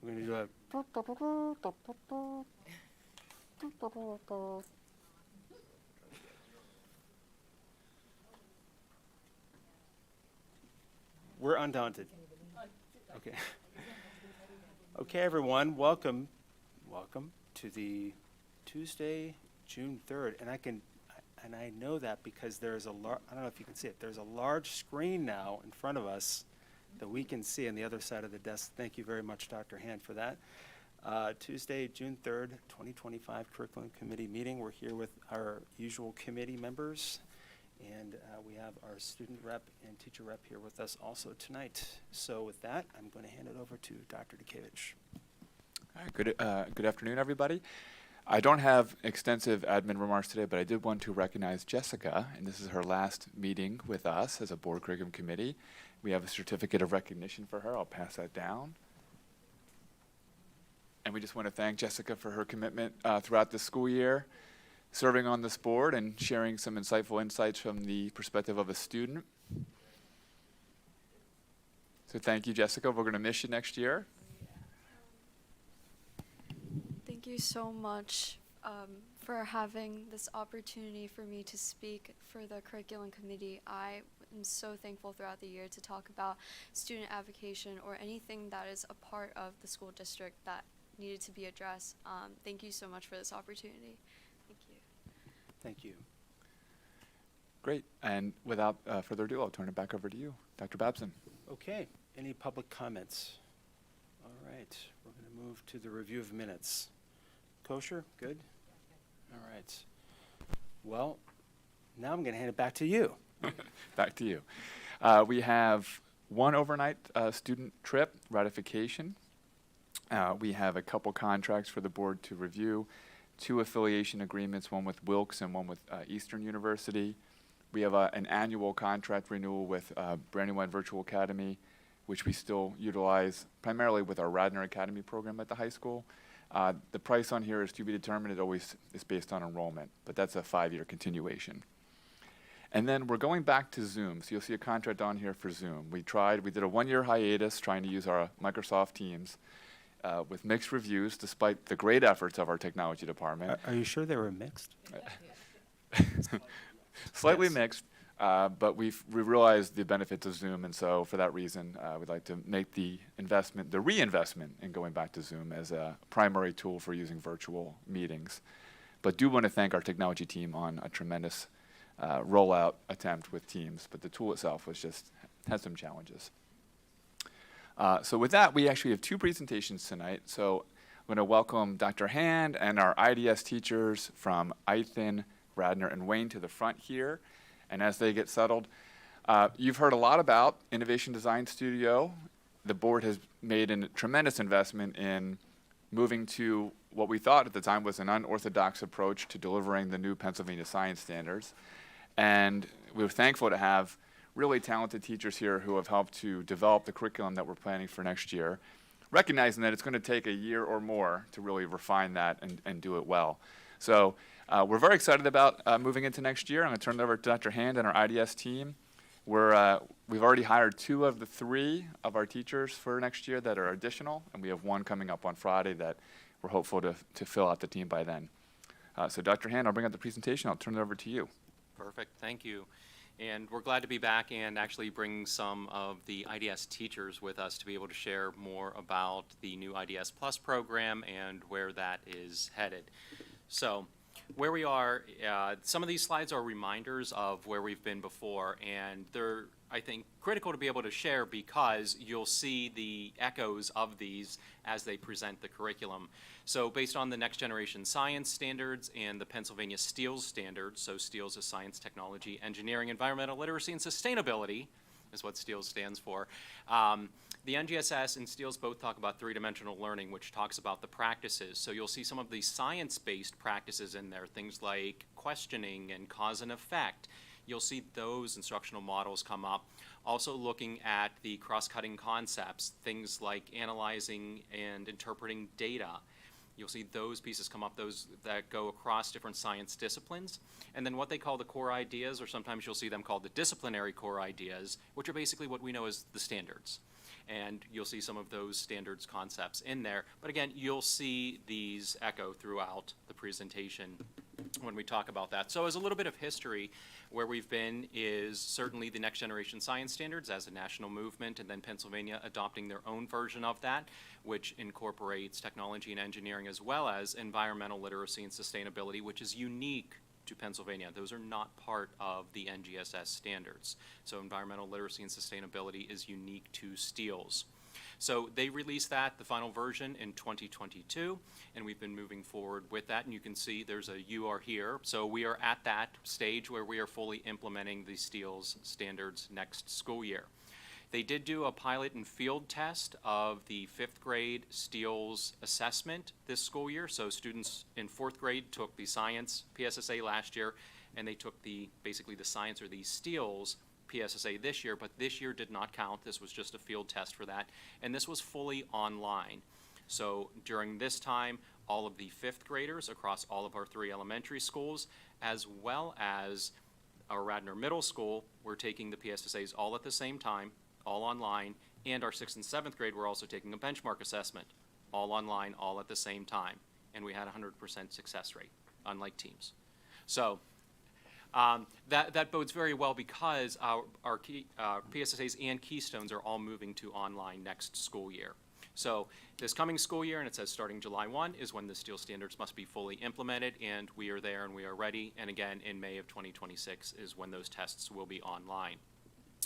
We're going to do a. We're undaunted. Okay. Okay, everyone, welcome to the Tuesday, June 3rd. And I know that because there's I don't know if you can see it, there's a large screen now in front of us that we can see on the other side of the desk. Thank you very much, Dr. Hand, for that. Tuesday, June 3rd, 2025 Curriculum Committee meeting. We're here with our usual committee members, and we have our student rep and teacher rep here with us also tonight. So with that, I'm going to hand it over to Dr. Dukevich. All right, good afternoon, everybody. I don't have extensive admin remarks today, but I did want to recognize Jessica, and this is her last meeting with us as a board curriculum committee. We have a certificate of recognition for her. I'll pass that down. And we just want to thank Jessica for her commitment throughout the school year, serving on this board and sharing some insightful insights from the perspective of a student. So thank you, Jessica. We're going to miss you next year. Thank you so much for having this opportunity for me to speak for the curriculum committee. I am so thankful throughout the year to talk about student advocacy or anything that is a part of the school district that needed to be addressed. Thank you so much for this opportunity. Thank you. Thank you. Great. And without further ado, I'll turn it back over to you, Dr. Babson. Okay. Any public comments? All right. We're going to move to the review of minutes. Kosher? Good? All right. Well, now I'm going to hand it back to you. Back to you. We have one overnight student trip ratification. We have a couple contracts for the board to review, 2 affiliation agreements, one with Wilkes and one with Eastern University. We have an annual contract renewal with Brandywine Virtual Academy, which we still utilize primarily with our Radnor Academy program at the high school. The price on here is to be determined. It always is based on enrollment, but that's a 5-year continuation. And then we're going back to Zoom. So you'll see a contract on here for Zoom. We did a 1-year hiatus trying to use our Microsoft Teams with mixed reviews, despite the great efforts of our technology department. Are you sure they were mixed? Slightly Yes. mixed, but we realized the benefits of Zoom, and so for that reason, we'd like to make the reinvestment in going back to Zoom as a primary tool for using virtual meetings. But do want to thank our technology team on a tremendous rollout attempt with Teams, but the tool itself had some challenges. So with that, we actually have 2 presentations tonight. So I'm going to welcome Dr. Hand and our IDS teachers from Ithan, Radnor, and Wayne to the front here. And as they get settled, you've heard a lot about Innovation Design Studio. The board has made a tremendous investment in moving to what we thought at the time was an unorthodox approach to delivering the new Pennsylvania science standards. And we're thankful to have really talented teachers here who have helped to develop the curriculum that we're planning for next year, recognizing that it's going to take a year or more to really refine that and do it well. So we're very excited about moving into next year. I'm going to turn it over to Dr. Hand and our IDS team. We've already hired 2 of the 3 of our teachers for next year that are additional, and we have 1 coming up on Friday that we're hopeful to fill out the team by then. So Dr. Hand, I'll bring up the presentation. I'll turn it over to you. Perfect, thank you. And we're glad to be back and actually bring some of the IDS teachers with us to be able to share more about the new IDS Plus program and where that is headed. So where we are, some of these slides are reminders of where we've been before, and they're, I think, critical to be able to share because you'll see the echoes of these as they present the curriculum. So based on the next generation science standards and the Pennsylvania STEELS standards, so STEELS is science, technology, engineering, environmental literacy, and sustainability is what STEELS stands for. The NGSS and STEELS both talk about 3-dimensional learning, which talks about the practices. So you'll see some of the science-based practices in there, things like questioning and cause and effect. You'll see those instructional models come up. Also looking at the cross-cutting concepts, things like analyzing and interpreting data. You'll see those pieces come up, those that go across different science disciplines. And then what they call the core ideas, or sometimes you'll see them called the disciplinary core ideas, which are basically what we know as the standards. and you'll see some of those standards concepts in there. But again, you'll see these echo throughout the presentation when we talk about that. So as a little bit of history, where we've been is certainly the Next Generation Science Standards as a national movement, and then Pennsylvania adopting their own version of that, which incorporates technology and engineering as well as environmental literacy and sustainability, which is unique to Pennsylvania. Those are not part of the NGSS standards. So environmental literacy and sustainability is unique to steels. So they released that, the final version, in 2022, and we've been moving forward with that. And you can see there's a "you are here." So we are at that stage where we are fully implementing the steels standards next school year. They did do a pilot and field test of the 5th grade steels assessment this school year. So students in 4th grade took the science PSSA last year, and they took basically the science or the steels PSSA this year, but this year did not count. This was just a field test for that, and this was fully online. So during this time, all of the 5th graders across all of our 3 elementary schools, as well as our Radnor Middle School, were taking the PSSAs all at the same time, all online, and our 6th and 7th grade were also taking a benchmark assessment, all online, all at the same time, and we had a 100% success rate, unlike teams. So that bodes very well because our PSSAs and Keystones are all moving to online next school year. So this coming school year, and it says starting July 1, is when the steel standards must be fully implemented, and we are there and we are ready. And again, in May of 2026 is when those tests will be online.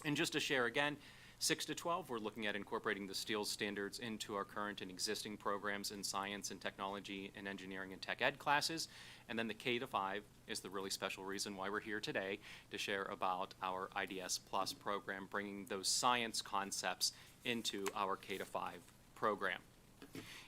And just to share again, 6 to 12, we're looking at incorporating the steel standards into our current and existing programs in science and technology and engineering and tech ed classes. And then the K to 5 is the really special reason why we're here today, to share about our IDS Plus program, bringing those science concepts into our K to 5 program.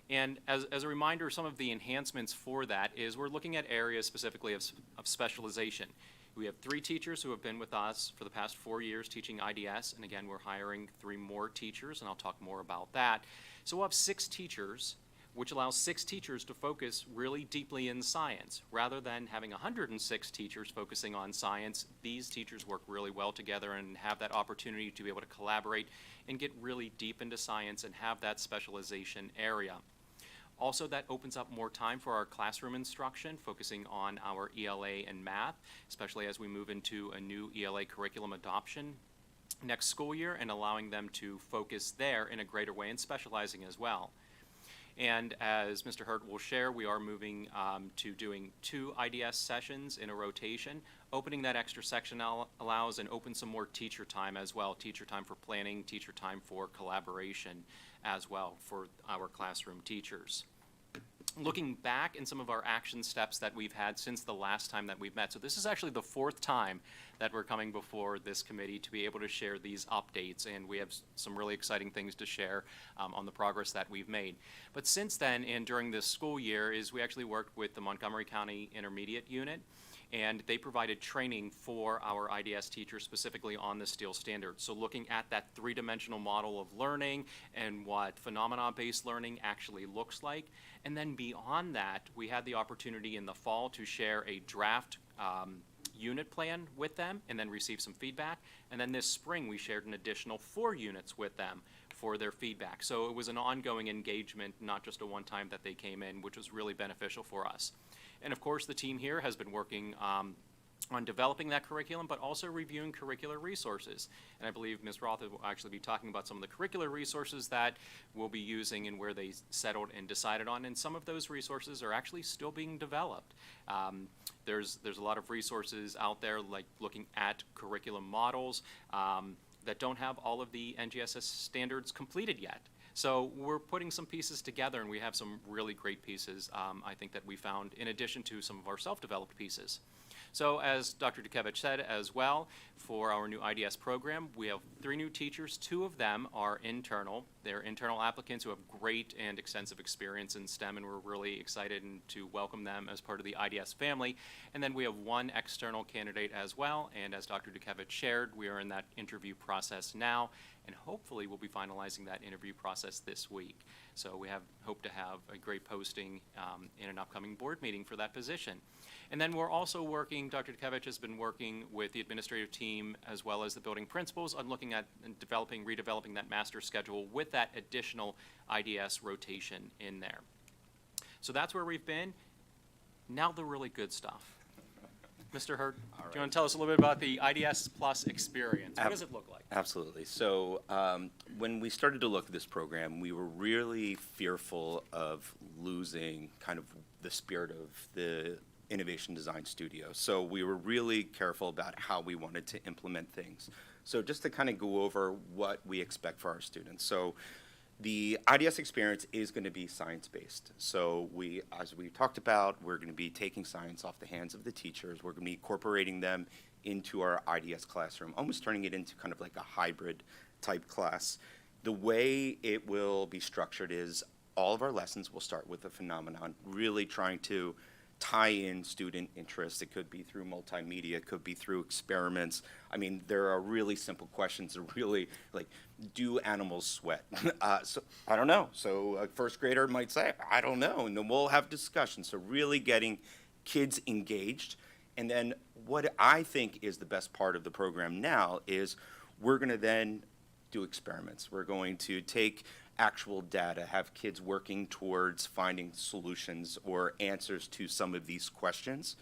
And as a reminder, some of the enhancements for that is we're looking at areas specifically of specialization. We have 3 teachers who have been with us for the past 4 years teaching IDS, and again, we're hiring 3 more teachers, and I'll talk more about that. So we'll have 6 teachers, which allows 6 teachers to focus really deeply in science. Rather than having 106 teachers focusing on science, these teachers work really well together and have that opportunity to be able to collaborate and get really deep into science and have that specialization area. Also, that opens up more time for our classroom instruction, focusing on our ELA and math, especially as we move into a new ELA curriculum adoption next school year, and allowing them to focus there in a greater way and specializing as well. And as Mr. Hurt will share, we are moving to doing 2 IDS sessions in a rotation. Opening that extra section allows and opens some more teacher time as well, teacher time for planning, teacher time for collaboration as well for our classroom teachers. Looking back in some of our action steps that we've had since the last time that we've met. So this is actually the 4th time that we're coming before this committee to be able to share these updates, and we have some really exciting things to share on the progress that we've made. But since then, and during this school year, is we actually worked with the Montgomery County Intermediate Unit, and they provided training for our IDS teachers specifically on the steel standards. So looking at that 3-dimensional model of learning and what phenomena-based learning actually looks like. And then beyond that, we had the opportunity in the fall to share a draft unit plan with them and then receive some feedback. And then this spring, we shared an additional 4 units with them for their feedback. So it was an ongoing engagement, not just a one-time that they came in, which was really beneficial for us. And of course, the team here has been working on developing that curriculum, but also reviewing curricular resources. And I believe Ms. Roth will actually be talking about some of the curricular resources that we'll be using and where they settled and decided on. And some of those resources are actually still being developed. There's a lot of resources out there, like looking at curriculum models that don't have all of the NGSS standards completed yet. So we're putting some pieces together, and we have some really great pieces, I think, that we found in addition to some of our self-developed pieces. So as Dr. Dukevich said as well, for our new IDS program, we have 3 new teachers. 2 of them are internal. They're internal applicants who have great and extensive experience in STEM, and we're really excited to welcome them as part of the IDS family. And then we have 1 external candidate as well, and as Dr. Dukevich shared, we are in that interview process now, and hopefully we'll be finalizing that interview process this week. So we hope to have a great posting in an upcoming board meeting for that position. And then we're also working, Dr. Tkevich has been working with the administrative team as well as the building principals on looking at and redeveloping that master schedule with that additional IDS rotation in there. So that's where we've been. Now the really good stuff. Mr. Hurd, do you want to tell us a little bit about the IDS Plus experience? What does it look like? Absolutely. So when we started to look at this program, we were really fearful of losing kind of the spirit of the Innovation Design Studio. So we were really careful about how we wanted to implement things. So just to kind of go over what we expect for our students. So the IDS experience is going to be science-based. So as we talked about, we're going to be taking science off the hands of the teachers. We're going to be incorporating them into our IDS classroom, almost turning it into kind of like a hybrid type class. The way it will be structured is all of our lessons will start with a phenomenon, really trying to tie in student interests. It could be through multimedia, it could be through experiments. I mean, there are really simple questions that really, like, do animals sweat? So I don't know. So a first grader might say, I don't know, and then we'll have discussions. So really getting kids engaged. And then what I think is the best part of the program now is we're gonna then do experiments. We're going to take actual data, have kids working towards finding solutions or answers to some of these questions.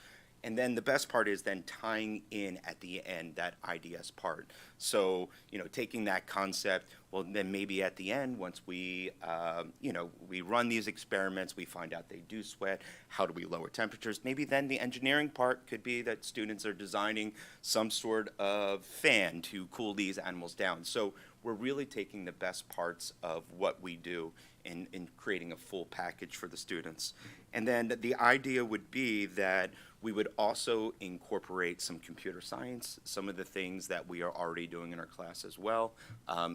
And then the best part is then tying in at the end that IDS part. So, taking that concept, well, then maybe at the end, once we, we run these experiments, we find out they do sweat, how do we lower temperatures? Maybe then the engineering part could be that students are designing some sort of fan to cool these animals down. So we're really taking the best parts of what we do in creating a full package for the students. And then the idea would be that we would also incorporate some computer science, some of the things that we are already doing in our class as well,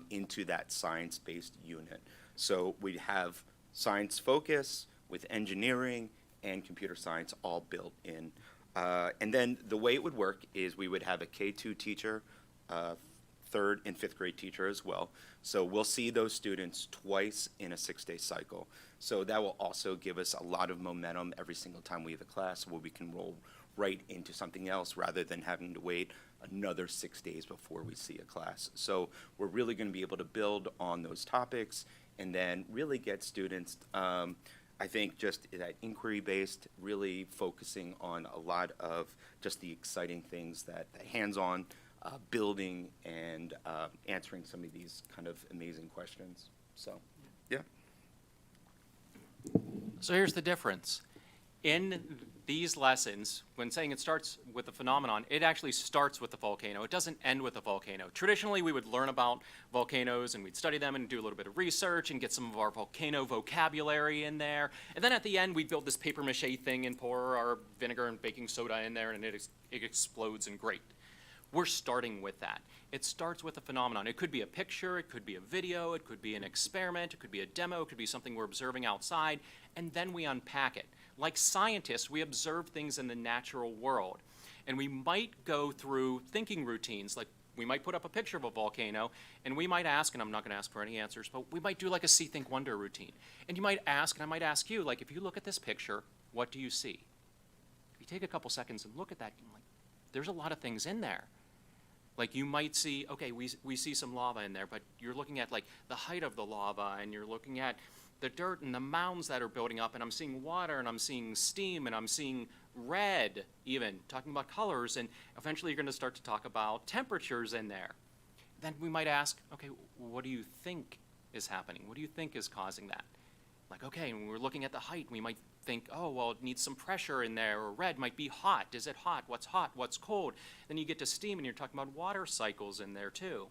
into that science-based unit. So we'd have science focus with engineering and computer science all built in. And then the way it would work is we would have a K2 teacher, third and fifth grade teacher as well. So we'll see those students twice in a 6-day cycle. So that will also give us a lot of momentum every single time we have a class where we can roll right into something else rather than having to wait another 6 days before we see a class. So we're really going to be able to build on those topics and then really get students, I think, just that inquiry-based, really focusing on a lot of just the exciting things that the hands-on building and answering some of these kind of amazing questions. So, yeah. So here's the difference. In these lessons, when saying it starts with the phenomenon, it actually starts with the volcano. It doesn't end with the volcano. Traditionally, we would learn about volcanoes and we'd study them and do a little bit of research and get some of our volcano vocabulary in there. And then at the end, we'd build this paper mache thing and pour our vinegar and baking soda in there and it explodes and great. We're starting with that. It starts with a phenomenon. It could be a picture, it could be a video, it could be an experiment, it could be a demo, it could be something we're observing outside, and then we unpack it. Like scientists, we observe things in the natural world, and we might go through thinking routines, like we might put up a picture of a volcano, and we might ask, and I'm not going to ask for any answers, but we might do like a see, think, wonder routine. And you might ask, and I might ask you, like, if you look at this picture, what do you see? If you take a couple seconds and look at that, you're like, there's a lot of things in there. Like you might see, okay, we see some lava in there, but you're looking at like the height of the lava and you're looking at the dirt and the mounds that are building up and I'm seeing water and I'm seeing steam and I'm seeing red even, talking about colors, and eventually you're gonna start to talk about temperatures in there. Then we might ask, okay, what do you think is happening? What do you think is causing that? Like, okay, when we're looking at the height, we might think, oh, well, it needs some pressure in there, or red might be hot. Is it hot? What's cold? Then you get to steam, and you're talking about water cycles in there, too.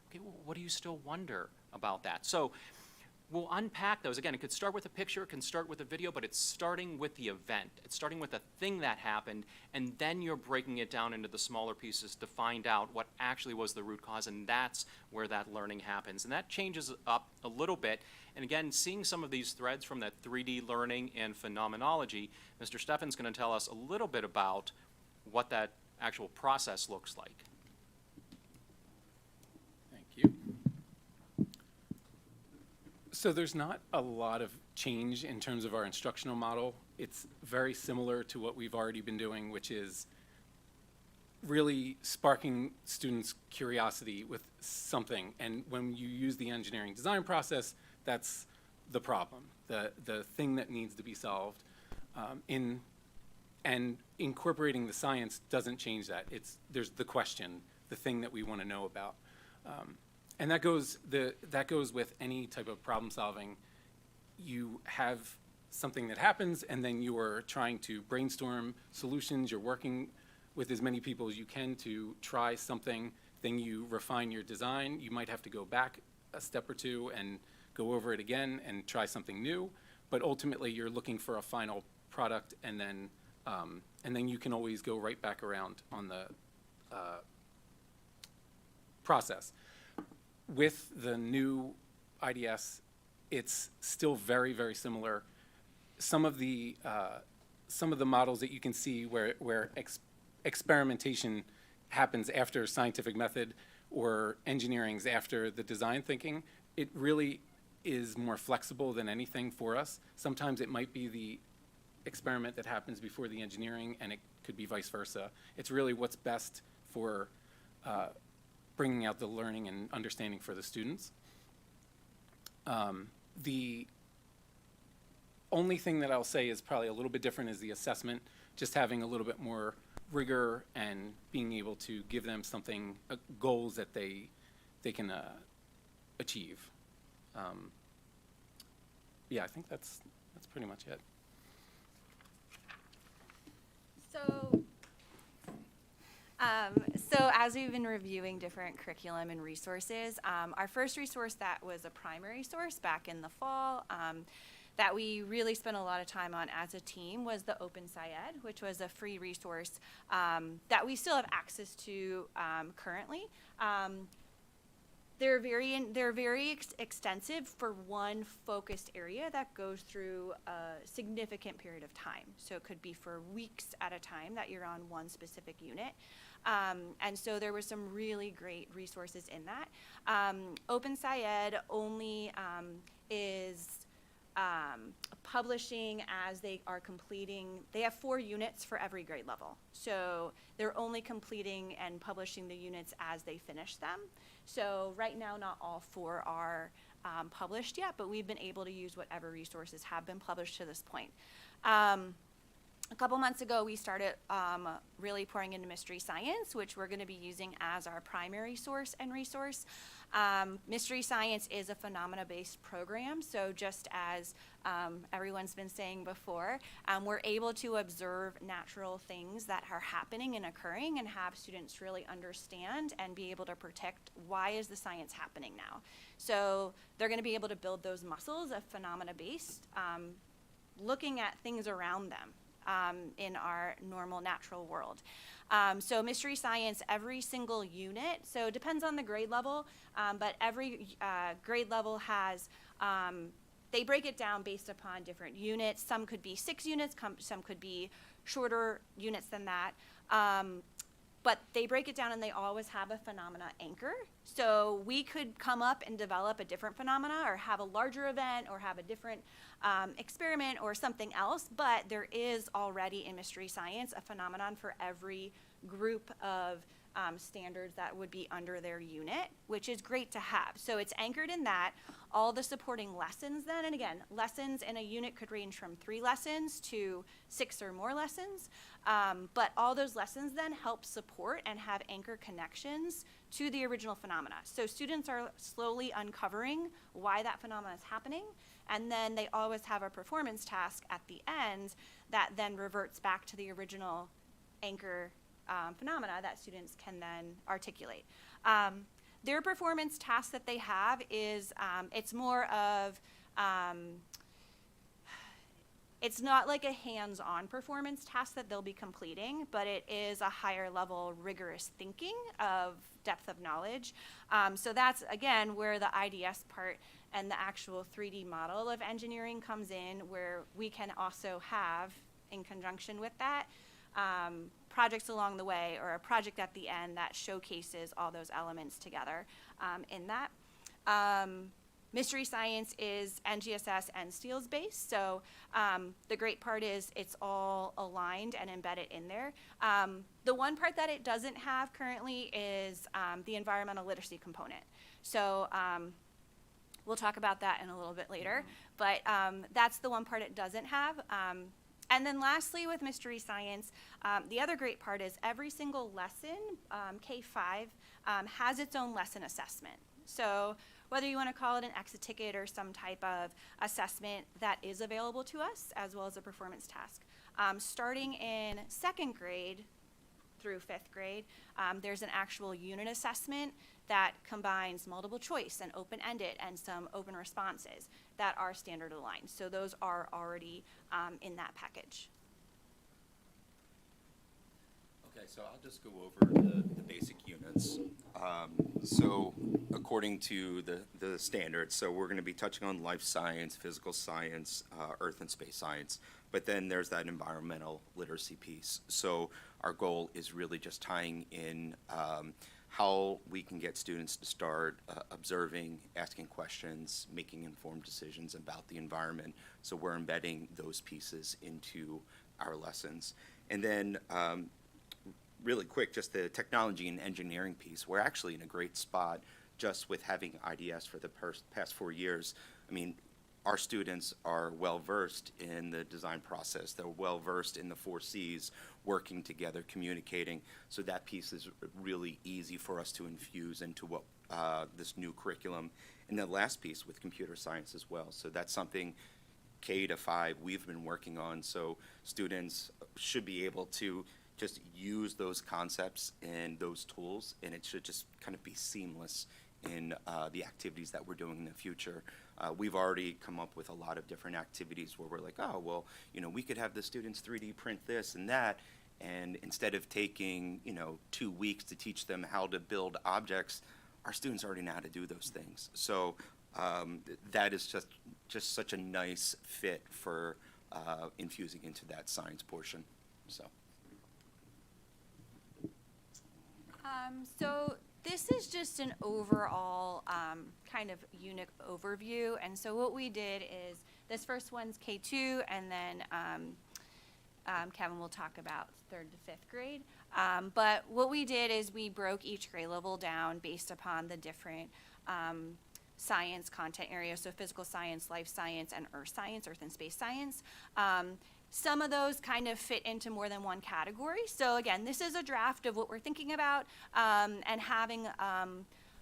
Okay, well, what do you still wonder about that? So we'll unpack those. Again, it could start with a picture, it can start with a video, but it's starting with the event. It's starting with the thing that happened, and then you're breaking it down into the smaller pieces to find out what actually was the root cause, and that's where that learning happens. And that changes up a little bit. And again, seeing some of these threads from that 3D learning and phenomenology, Mr. Steffen's going to tell us a little bit about what that actual process looks like. Thank you. So there's not a lot of change in terms of our instructional model. It's very similar to what we've already been doing, which is really sparking students' curiosity with something. And when you use the engineering design process, that's the problem, the thing that needs to be solved. And incorporating the science doesn't change that. There's the question, the thing that we want to know about. And that goes with any type of problem solving. You have something that happens, and then you are trying to brainstorm solutions. You're working with as many people as you can to try something. Then you refine your design. You might have to go back a step or two and go over it again and try something new. But ultimately, you're looking for a final product, and then you can always go right back around on the process. With the new IDS, it's still very, very similar. Some of the models that you can see where experimentation happens after scientific method or engineering's after the design thinking, it really is more flexible than anything for us. Sometimes it might be the experiment that happens before the engineering, and it could be vice versa. It's really what's best for bringing out the learning and understanding for the students. The only thing that I'll say is probably a little bit different is the assessment, just having a little bit more rigor and being able to give them something, goals that they can achieve. Yeah, I think that's pretty much it. So as we've been reviewing different curriculum and resources, our first resource that was a primary source back in the fall that we really spent a lot of time on as a team was the Open SciEd, which was a free resource that we still have access to currently. They're very extensive for one focused area that goes through a significant period of time. So it could be for weeks at a time that you're on one specific unit. And so there were some really great resources in that. Open SciEd only is publishing as they are completing. They have 4 units for every grade level. So they're only completing and publishing the units as they finish them. So right now, not all 4 are published yet, but we've been able to use whatever resources have been published to this point. A couple months ago, we started really pouring into mystery science, which we're going to be using as our primary source and resource. Mystery science is a phenomena-based program, so just as everyone's been saying before, we're able to observe natural things that are happening and occurring and have students really understand and be able to predict why is the science happening now. So they're going to be able to build those muscles of phenomena-based, looking at things around them. In our normal natural world. So mystery science, every single unit, so it depends on the grade level, but every grade level has, they break it down based upon different units. Some could be 6 units, some could be shorter units than that. But they break it down and they always have a phenomena anchor. So we could come up and develop a different phenomena or have a larger event or have a different experiment or something else, but there is already in mystery science a phenomenon for every group of standards that would be under their unit, which is great to have. So it's anchored in that. All the supporting lessons then, and again, lessons in a unit could range from 3 lessons to 6 or more lessons, but all those lessons then help support and have anchor connections to the original phenomena. So students are slowly uncovering why that phenomena is happening, and then they always have a performance task at the end that then reverts back to the original anchor phenomena that students can then articulate. Their performance task that they have is, it's more of, it's not like a hands-on performance task that they'll be completing, but it is a higher level rigorous thinking of depth of knowledge. So that's, again, where the IDS part and the actual 3D model of engineering comes in, where we can also have, in conjunction with that, projects along the way or a project at the end that showcases all those elements together in that. Mystery science is NGSS and STEELS based, so the great part is it's all aligned and embedded in there. The one part that it doesn't have currently is the environmental literacy component. So we'll talk about that in a little bit later, but that's the one part it doesn't have. And then lastly, with mystery science, the other great part is every single lesson, K-5, has its own lesson assessment. So whether you want to call it an exit ticket or some type of assessment, that is available to us, as well as a performance task. Starting in 2nd grade through 5th grade, there's an actual unit assessment that combines multiple choice and open-ended and some open responses that are standard aligned. So those are already in that package. Okay, so I'll just go over the basic units. So according to the standards, so we're going to be touching on life science, physical science, earth and space science, but then there's that environmental literacy piece. So our goal is really just tying in how we can get students to start observing, asking questions, making informed decisions about the environment. So we're embedding those pieces into our lessons. And then really quick, just the technology and engineering piece. We're actually in a great spot just with having IDS for the past 4 years. I mean, our students are well-versed in the design process. They're well-versed in the 4 Cs, working together, communicating. So that piece is really easy for us to infuse into what this new curriculum. And the last piece with computer science as well. So that's something K to 5 we've been working on. So students should be able to just use those concepts and those tools, and it should just kind of be seamless in the activities that we're doing in the future. We've already come up with a lot of different activities where we're like, oh, well, you know, we could have the students 3D print this and that, and instead of taking, you know, 2 weeks to teach them how to build objects, our students already know how to do those things. So that is just such a nice fit for infusing into that science portion. So. So this is just an overall kind of unit overview. And so what we did is, this first one's K2, and then Kevin will talk about 3rd to 5th grade. But what we did is we broke each grade level down based upon the different science content areas, so physical science, life science, and earth and space science. Some of those kind of fit into more than one category. So again, this is a draft of what we're thinking about, and having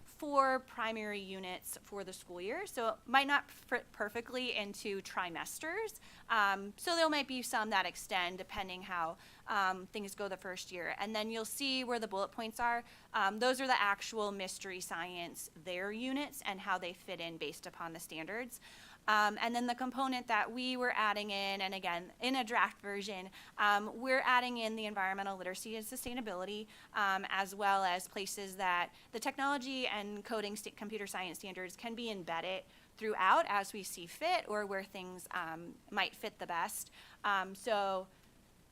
4 primary units for the school year. So it might not fit perfectly into trimesters. So there might be some that extend depending how things go the first year. And then you'll see where the bullet points are. Those are the actual mystery science, their units, and how they fit in based upon the standards. And then the component that we were adding in, and again, in a draft version, we're adding in the environmental literacy and sustainability, as well as places that the technology and coding computer science standards can be embedded throughout as we see fit, or where things might fit the best. So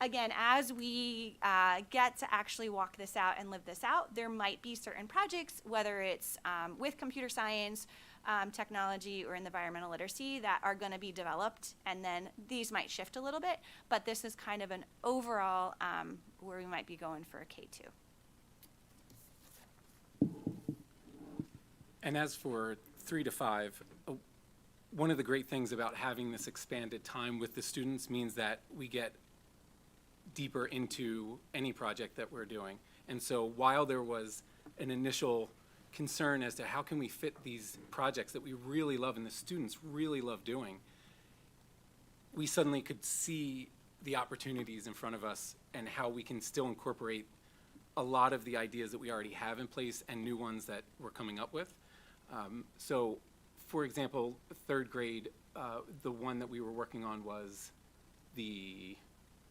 again, as we get to actually walk this out and live this out, there might be certain projects, whether it's with computer science, technology, or in the environmental literacy, that are going to be developed, and then these might shift a little bit, but this is kind of an overall where we might be going for a K2. And as for 3 to 5, one of the great things about having this expanded time with the students means that we get deeper into any project that we're doing. And so while there was an initial concern as to how can we fit these projects that we really love and the students really love doing, we suddenly could see the opportunities in front of us and how we can still incorporate a lot of the ideas that we already have in place and new ones that we're coming up with. So, for example, 3rd grade, the one that we were working on was the,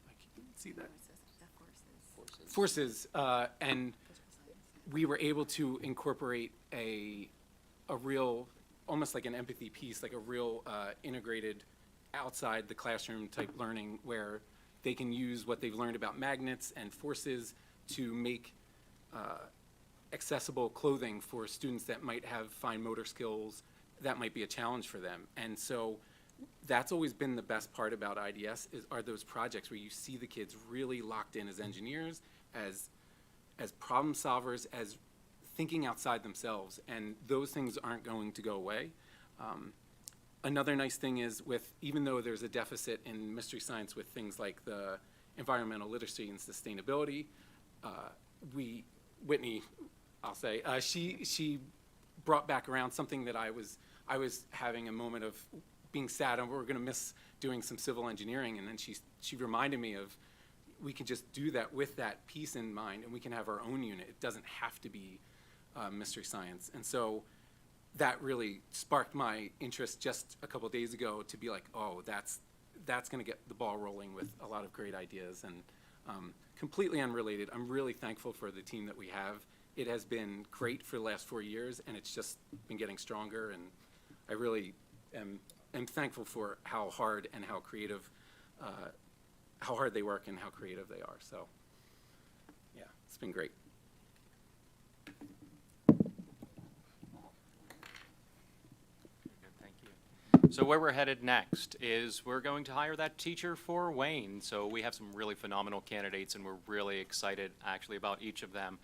I can't see that. Forces, and we were able to incorporate a real, almost like an empathy piece, like a real integrated outside the classroom type learning, where they can use what they've learned about magnets and forces to make accessible clothing for students that might have fine motor skills that might be a challenge for them. And so that's always been the best part about IDS are those projects where you see the kids really locked in as engineers, as problem solvers, as thinking outside themselves, and those things aren't going to go away. Another nice thing is even though there's a deficit in mystery science with things like the environmental literacy and sustainability, Whitney, I'll say, she brought back around something that I was having a moment of being sad, and we're going to miss doing some civil engineering, and then she reminded me of we can just do that with that piece in mind, and we can have our own unit. It doesn't have to be mystery science. And so that really sparked my interest just a couple days ago to be like, oh, that's going to get the ball rolling with a lot of great ideas. And completely unrelated, I'm really thankful for the team that we have. It has been great for the last 4 years, and it's just been getting stronger, and I really am thankful for how hard and how creative, how hard they work and how creative they are. So, yeah, it's been great. Thank you. So where we're headed next is we're going to hire that teacher for Wayne. So we have some really phenomenal candidates, and we're really excited actually about each of them.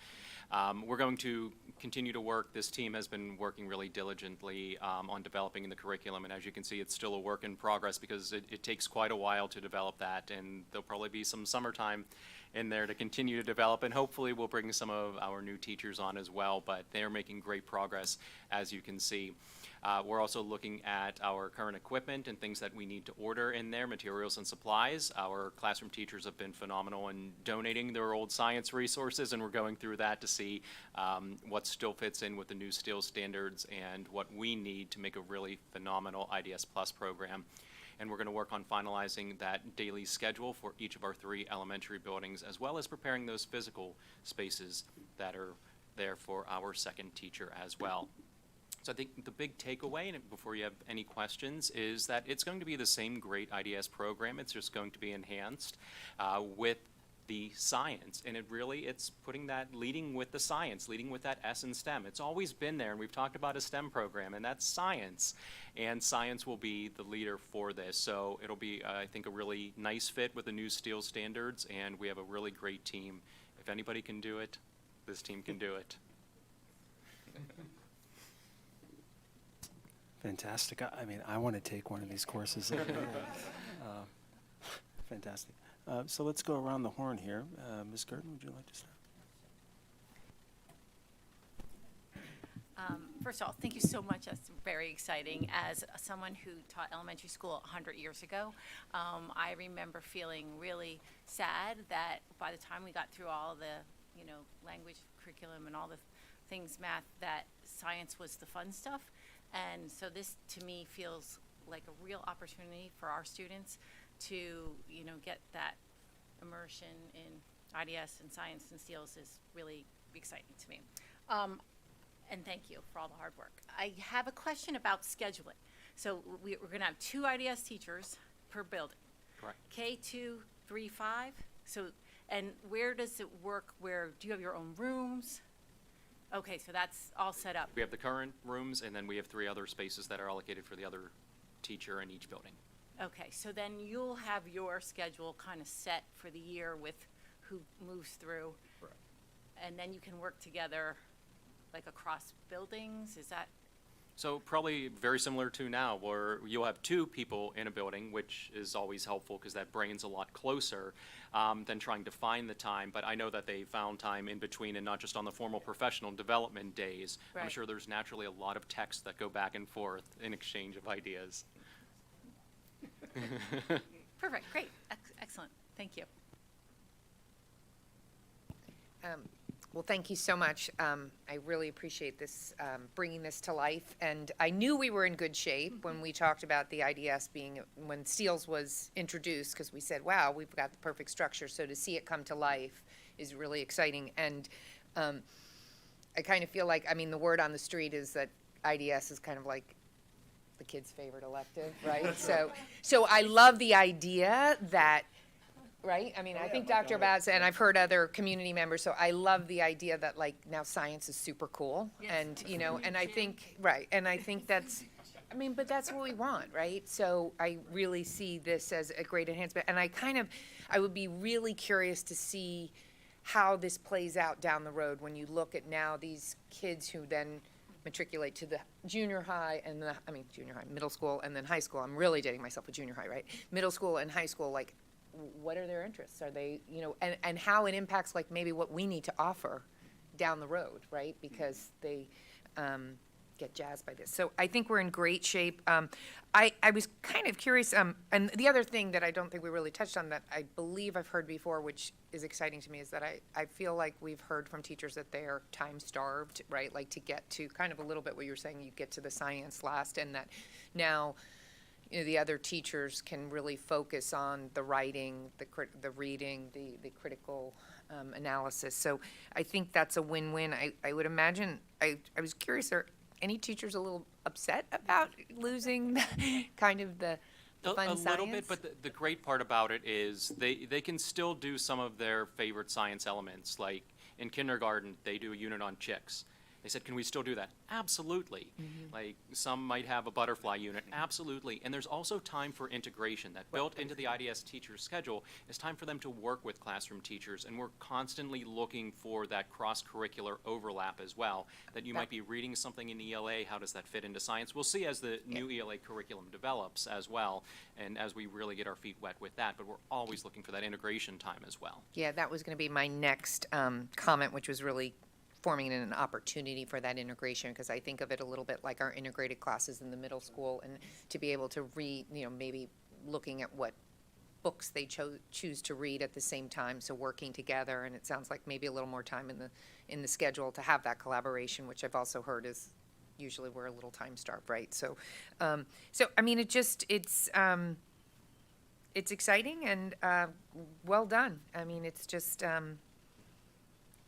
We're going to continue to work. This team has been working really diligently on developing the curriculum, and as you can see, it's still a work in progress because it takes quite a while to develop that, and there'll probably be some summertime in there to continue to develop, and hopefully we'll bring some of our new teachers on as well, but they're making great progress, as you can see. We're also looking at our current equipment and things that we need to order in there, materials and supplies. Our classroom teachers have been phenomenal in donating their old science resources, and we're going through that to see what still fits in with the new STEEL standards and what we need to make a really phenomenal IDS Plus program. And we're going to work on finalizing that daily schedule for each of our 3 elementary buildings, as well as preparing those physical spaces that are there for our second teacher as well. So I think the big takeaway, and before you have any questions, is that it's going to be the same great IDS program. It's just going to be enhanced with the science. And it's putting that, leading with the science, leading with that S in STEM. It's always been there, and we've talked about a STEM program, and that's science. And science will be the leader for this. So it'll be, I think, a really nice fit with the new STEEL standards, and we have a really great team. If anybody can do it, this team can do it. Fantastic. I mean, I want to take one of these courses. Fantastic. So let's go around the horn here. Ms. Gurton, would you like to start? First of all, thank you so much. That's very exciting. As someone who taught elementary school 100 years ago, I remember feeling really sad that by the time we got through all the, language curriculum and all the things, math, that science was the fun stuff. And so this, to me, feels like a real opportunity for our students to, get that immersion in IDS and science and STEELs is really exciting to me. And thank you for all the hard work. I have a question about scheduling. So we're going to have 2 IDS teachers per building. Correct. K2, 3, 5. So, and where does it work? Where do you have your own rooms? Okay, so that's all set up. We have the current rooms, and then we have 3 other spaces that are allocated for the other teacher in each building. Okay, so then you'll have your schedule kind of set for the year with who moves through. Correct. And then you can work together like across buildings, is that? So probably very similar to now, where you'll have 2 people in a building, which is always helpful because that brings a lot closer than trying to find the time. But I know that they found time in between, and not just on the formal professional development days. Right. I'm sure there's naturally a lot of texts that go back and forth in exchange of ideas. Perfect, great, excellent, thank you. Well, thank you so much. I really appreciate this, bringing this to life. And I knew we were in good shape when we talked about the IDS being, when STEELS was introduced, because we said, wow, we've got the perfect structure. So to see it come to life is really exciting. And I kind of feel like, the word on the street is that IDS is kind of like the kid's favorite elective, right? So I love the idea that, right? I think Dr. Batz, and I've heard other community members, so I love the idea that now science is super cool. Yes. And, and I think, right, and I think that's, I mean, but that's what we want, right? So I really see this as a great enhancement, and I would be really curious to see how this plays out down the road when you look at now these kids who then matriculate to the junior high and junior high, middle school, and then high school. I'm really dating myself with junior high, right? Middle school and high school, like, what are their interests? Are they, and how it impacts, like, maybe what we need to offer down the road, right? Because they get jazzed by this. So I think we're in great shape. I was kind of curious, and the other thing that I don't think we really touched on that I believe I've heard before, which is exciting to me, is that I feel like we've heard from teachers that they are time-starved, right? Like, to get to kind of a little bit what you were saying, you get to the science last, and that now the other teachers can really focus on the writing, the reading, the critical analysis. So I think that's a win-win. I would imagine, I was curious, are any teachers a little upset about losing kind of the fun science? A little bit, but the great part about it is they can still do some of their favorite science elements. Like in kindergarten, they do a unit on chicks. They said, can we still do that? Absolutely. Like some might have a butterfly unit, absolutely. And there's also time for integration that built into the IDS teacher's schedule is time for them to work with classroom teachers. And we're constantly looking for that cross-curricular overlap as well, that you might be reading something in ELA, how does that fit into science? We'll see as the new ELA curriculum develops as well, and as we really get our feet wet with that, but we're always looking for that integration time as well. Yeah, that was going to be my next comment, which was really forming an opportunity for that integration, because I think of it a little bit like our integrated classes in the middle school, and to be able to read, maybe looking at what books they choose to read at the same time, so working together, and it sounds like maybe a little more time in the schedule to have that collaboration, which I've also heard is usually we're a little time starved, right? So I mean, it's exciting and well done. I mean, it's just.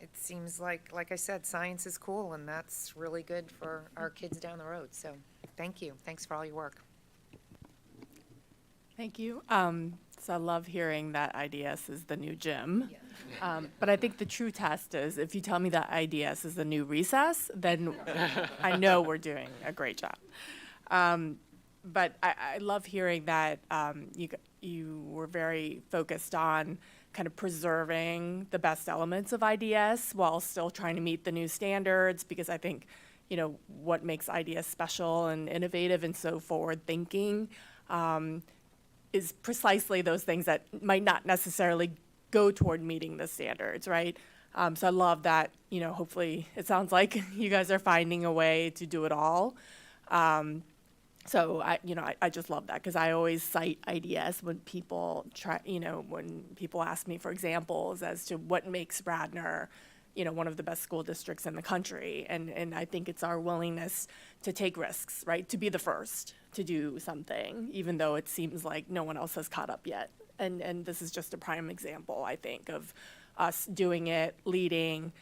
It seems like I said, science is cool, and that's really good for our kids down the road. So thank you. Thanks for all your work. Thank you. So I love hearing that IDS is the new gym. But I think the true test is if you tell me that IDS is the new recess, then I know we're doing a great job. But I love hearing that you were very focused on kind of preserving the best elements of IDS while still trying to meet the new standards, because I think, what makes IDS special and innovative and so forward-thinking is precisely those things that might not necessarily go toward meeting the standards, right? So I love that, hopefully it sounds like you guys are finding a way to do it all. So I just love that, because I always cite IDS when people when people ask me for examples as to what makes Radnor, one of the best school districts in the country. And I think it's our willingness to take risks, right? To be the first to do something, even though it seems like no one else has caught up yet. And this is just a prime example, I think, of us doing it, leading,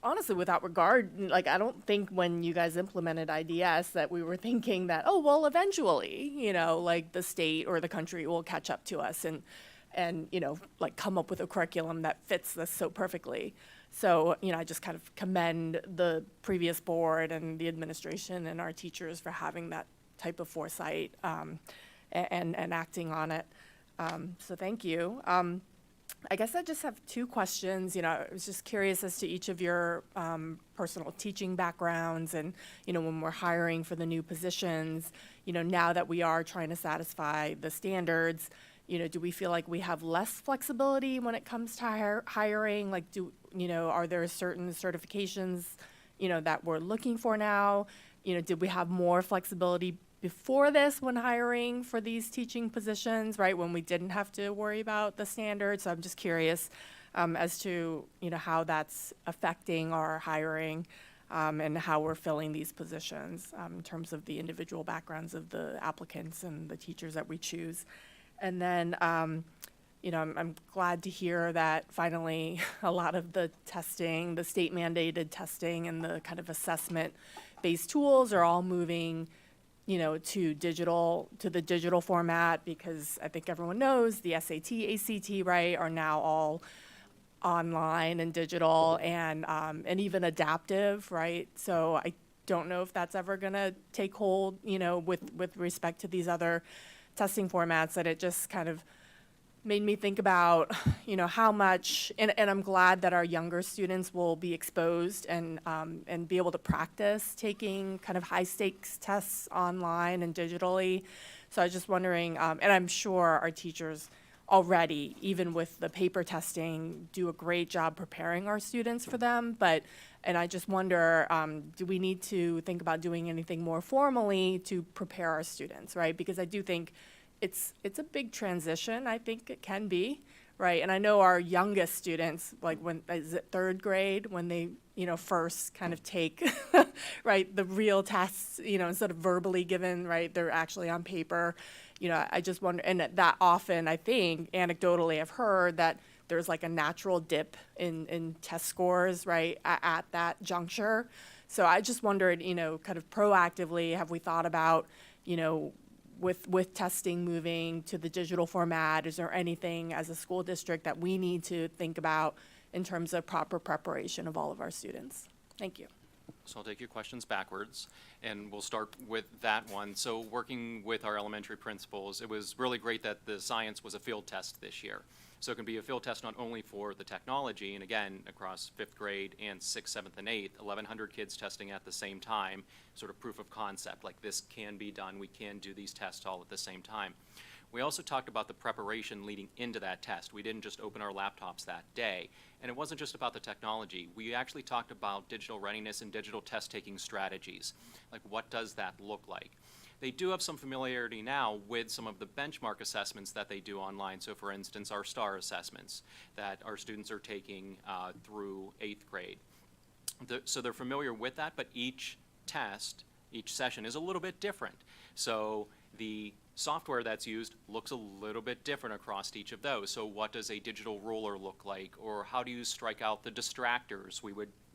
honestly, without regard, like, I don't think when you guys implemented IDS that we were thinking that, oh, well, eventually, like the state or the country will catch up to us and like come up with a curriculum that fits this so perfectly. So, I just kind of commend the previous board and the administration and our teachers for having that type of foresight and acting on it. So thank you. I guess I just have two questions. I was just curious as to each of your personal teaching backgrounds and, when we're hiring for the new positions, now that we are trying to satisfy the standards, do we feel like we have less flexibility when it comes to hiring? Like, are there certain certifications, that we're looking for now? Did we have more flexibility before this when hiring for these teaching positions, right, when we didn't have to worry about the standards? So I'm just curious as to, how that's affecting our hiring and how we're filling these positions in terms of the individual backgrounds of the applicants and the teachers that we choose. And then, I'm glad to hear that finally a lot of the testing, the state-mandated testing and the kind of assessment-based tools are all moving to the digital format, because I think everyone knows the SAT, ACT, right, are now all online and digital and even adaptive, right? So don't know if that's ever going to take hold, with respect to these other testing formats, that it just kind of made me think about, how much, and I'm glad that our younger students will be exposed and be able to practice taking kind of high stakes tests online and digitally. So I was just wondering, and I'm sure our teachers already, even with the paper testing, do a great job preparing our students for them. And I just wonder, do we need to think about doing anything more formally to prepare our students, right? Because I do think it's a big transition. I think it can be, right? And I know our youngest students, like is it third grade, when they, first kind of take, right, the real tests, instead of verbally given, right, they're actually on paper. I just wonder, and that often, I think, anecdotally, I've heard that there's like a natural dip in test scores, right, at that juncture. So I just wondered, kind of proactively, have we thought about, with testing moving to the digital format, is there anything as a school district that we need to think about in terms of proper preparation of all of our students? Thank you. So I'll take your questions backwards, and we'll start with that one. So working with our elementary principals, it was really great that the science was a field test this year. So it can be a field test not only for the technology, and again, across 5th grade and 6th, 7th, and 8th, 1,100 kids testing at the same time, sort of proof of concept, like this can be done, we can do these tests all at the same time. We also talked about the preparation leading into that test. We didn't just open our laptops that day. And it wasn't just about the technology. We actually talked about digital readiness and digital test-taking strategies. Like, what does that look like? They do have some familiarity now with some of the benchmark assessments that they do online. So, for instance, our STAR assessments that our students are taking through 8th grade. So they're familiar with that, but each test, each session is a little bit different. So the software that's used looks a little bit different across each of those. So what does a digital ruler look like? Or how do you strike out the distractors?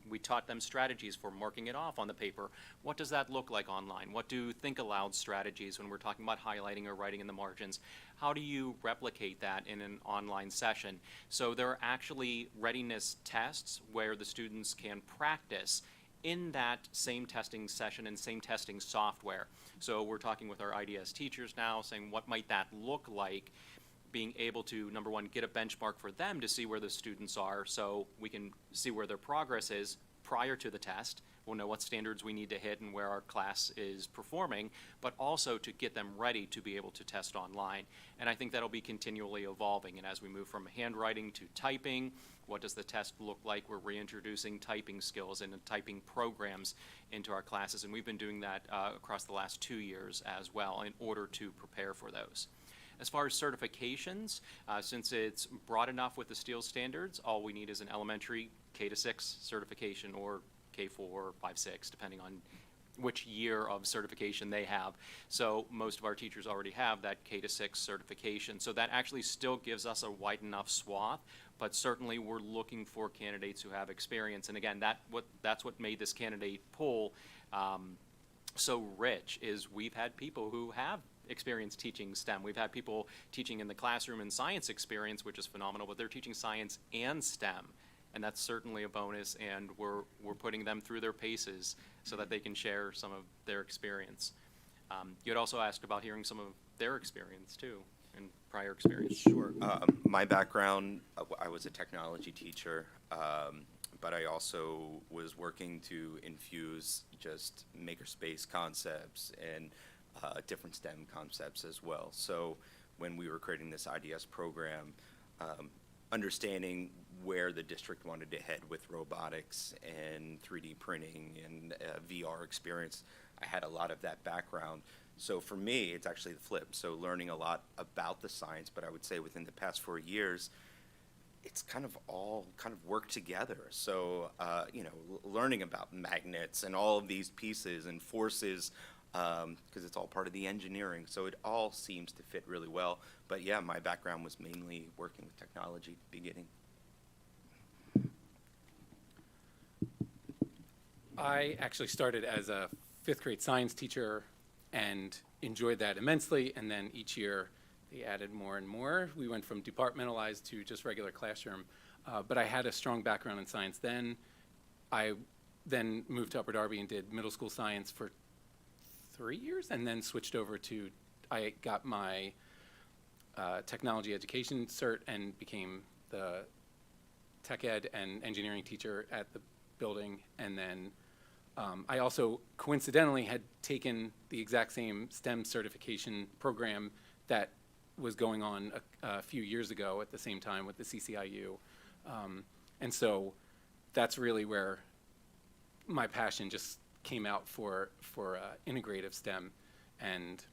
We taught them strategies for marking it off on the paper. What does that look like online? What do think aloud strategies when we're talking about highlighting or writing in the margins? How do you replicate that in an online session? So there are actually readiness tests where the students can practice in that same testing session and same testing software. So we're talking with our IDS teachers now, saying what might that look like, being able to, number one, get a benchmark for them to see where the students are so we can see where their progress is prior to the test. We'll know what standards we need to hit and where our class is performing, but also to get them ready to be able to test online. And I think that'll be continually evolving. And as we move from handwriting to typing, what does the test look like? We're reintroducing typing skills and typing programs into our classes. And we've been doing that across the last 2 years as well in order to prepare for those. As far as certifications, since it's broad enough with the STEEL standards, all we need is an elementary K-6 certification or K4, 5, 6, depending on which year of certification they have. So most of our teachers already have that K-6 certification. So that actually still gives us a wide enough swath, but certainly we're looking for candidates who have experience. And again, that's what made this candidate pool so rich, is we've had people who have experience teaching STEM. We've had people teaching in the classroom and science experience, which is phenomenal, but they're teaching science and STEM. And that's certainly a bonus, and we're putting them through their paces so that they can share some of their experience. You had also asked about hearing some of their experience too, and prior experience. Sure. My background, I was a technology teacher, but I also was working to infuse just makerspace concepts and different STEM concepts as well. So when we were creating this IDS program, understanding where the district wanted to head with robotics and 3D printing and VR experience, I had a lot of that background. So for me, it's actually the flip. So learning a lot about the science, but I would say within the past 4 years, it's kind of all kind of worked together. So, learning about magnets and all of these pieces and forces, because it's all part of the engineering. So it all seems to fit really well. But yeah, my background was mainly working with technology at the beginning. I actually started as a 5th grade science teacher and enjoyed that immensely. And then each year they added more and more. We went from departmentalized to just regular classroom. But I had a strong background in science then. I then moved to Upper Darby and did middle school science for 3 years, and then switched over to, I got my technology education cert and became the tech ed and engineering teacher at the building. And then I also coincidentally had taken the exact same STEM certification program that was going on a few years ago at the same time with the CCIU. And so that's really where my passion just came out for integrative STEM, and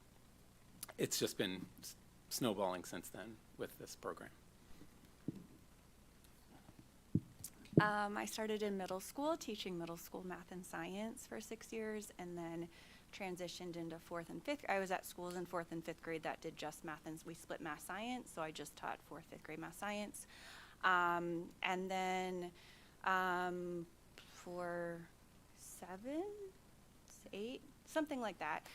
it's just been snowballing since then with this program. I started in middle school, teaching middle school math and science for 6 years, and then transitioned into 4th and 5th. I was at schools in 4th and 5th grade that did just math, and we split math science, so I just taught 4th, 5th grade math science. And then for 7, 8, something like that,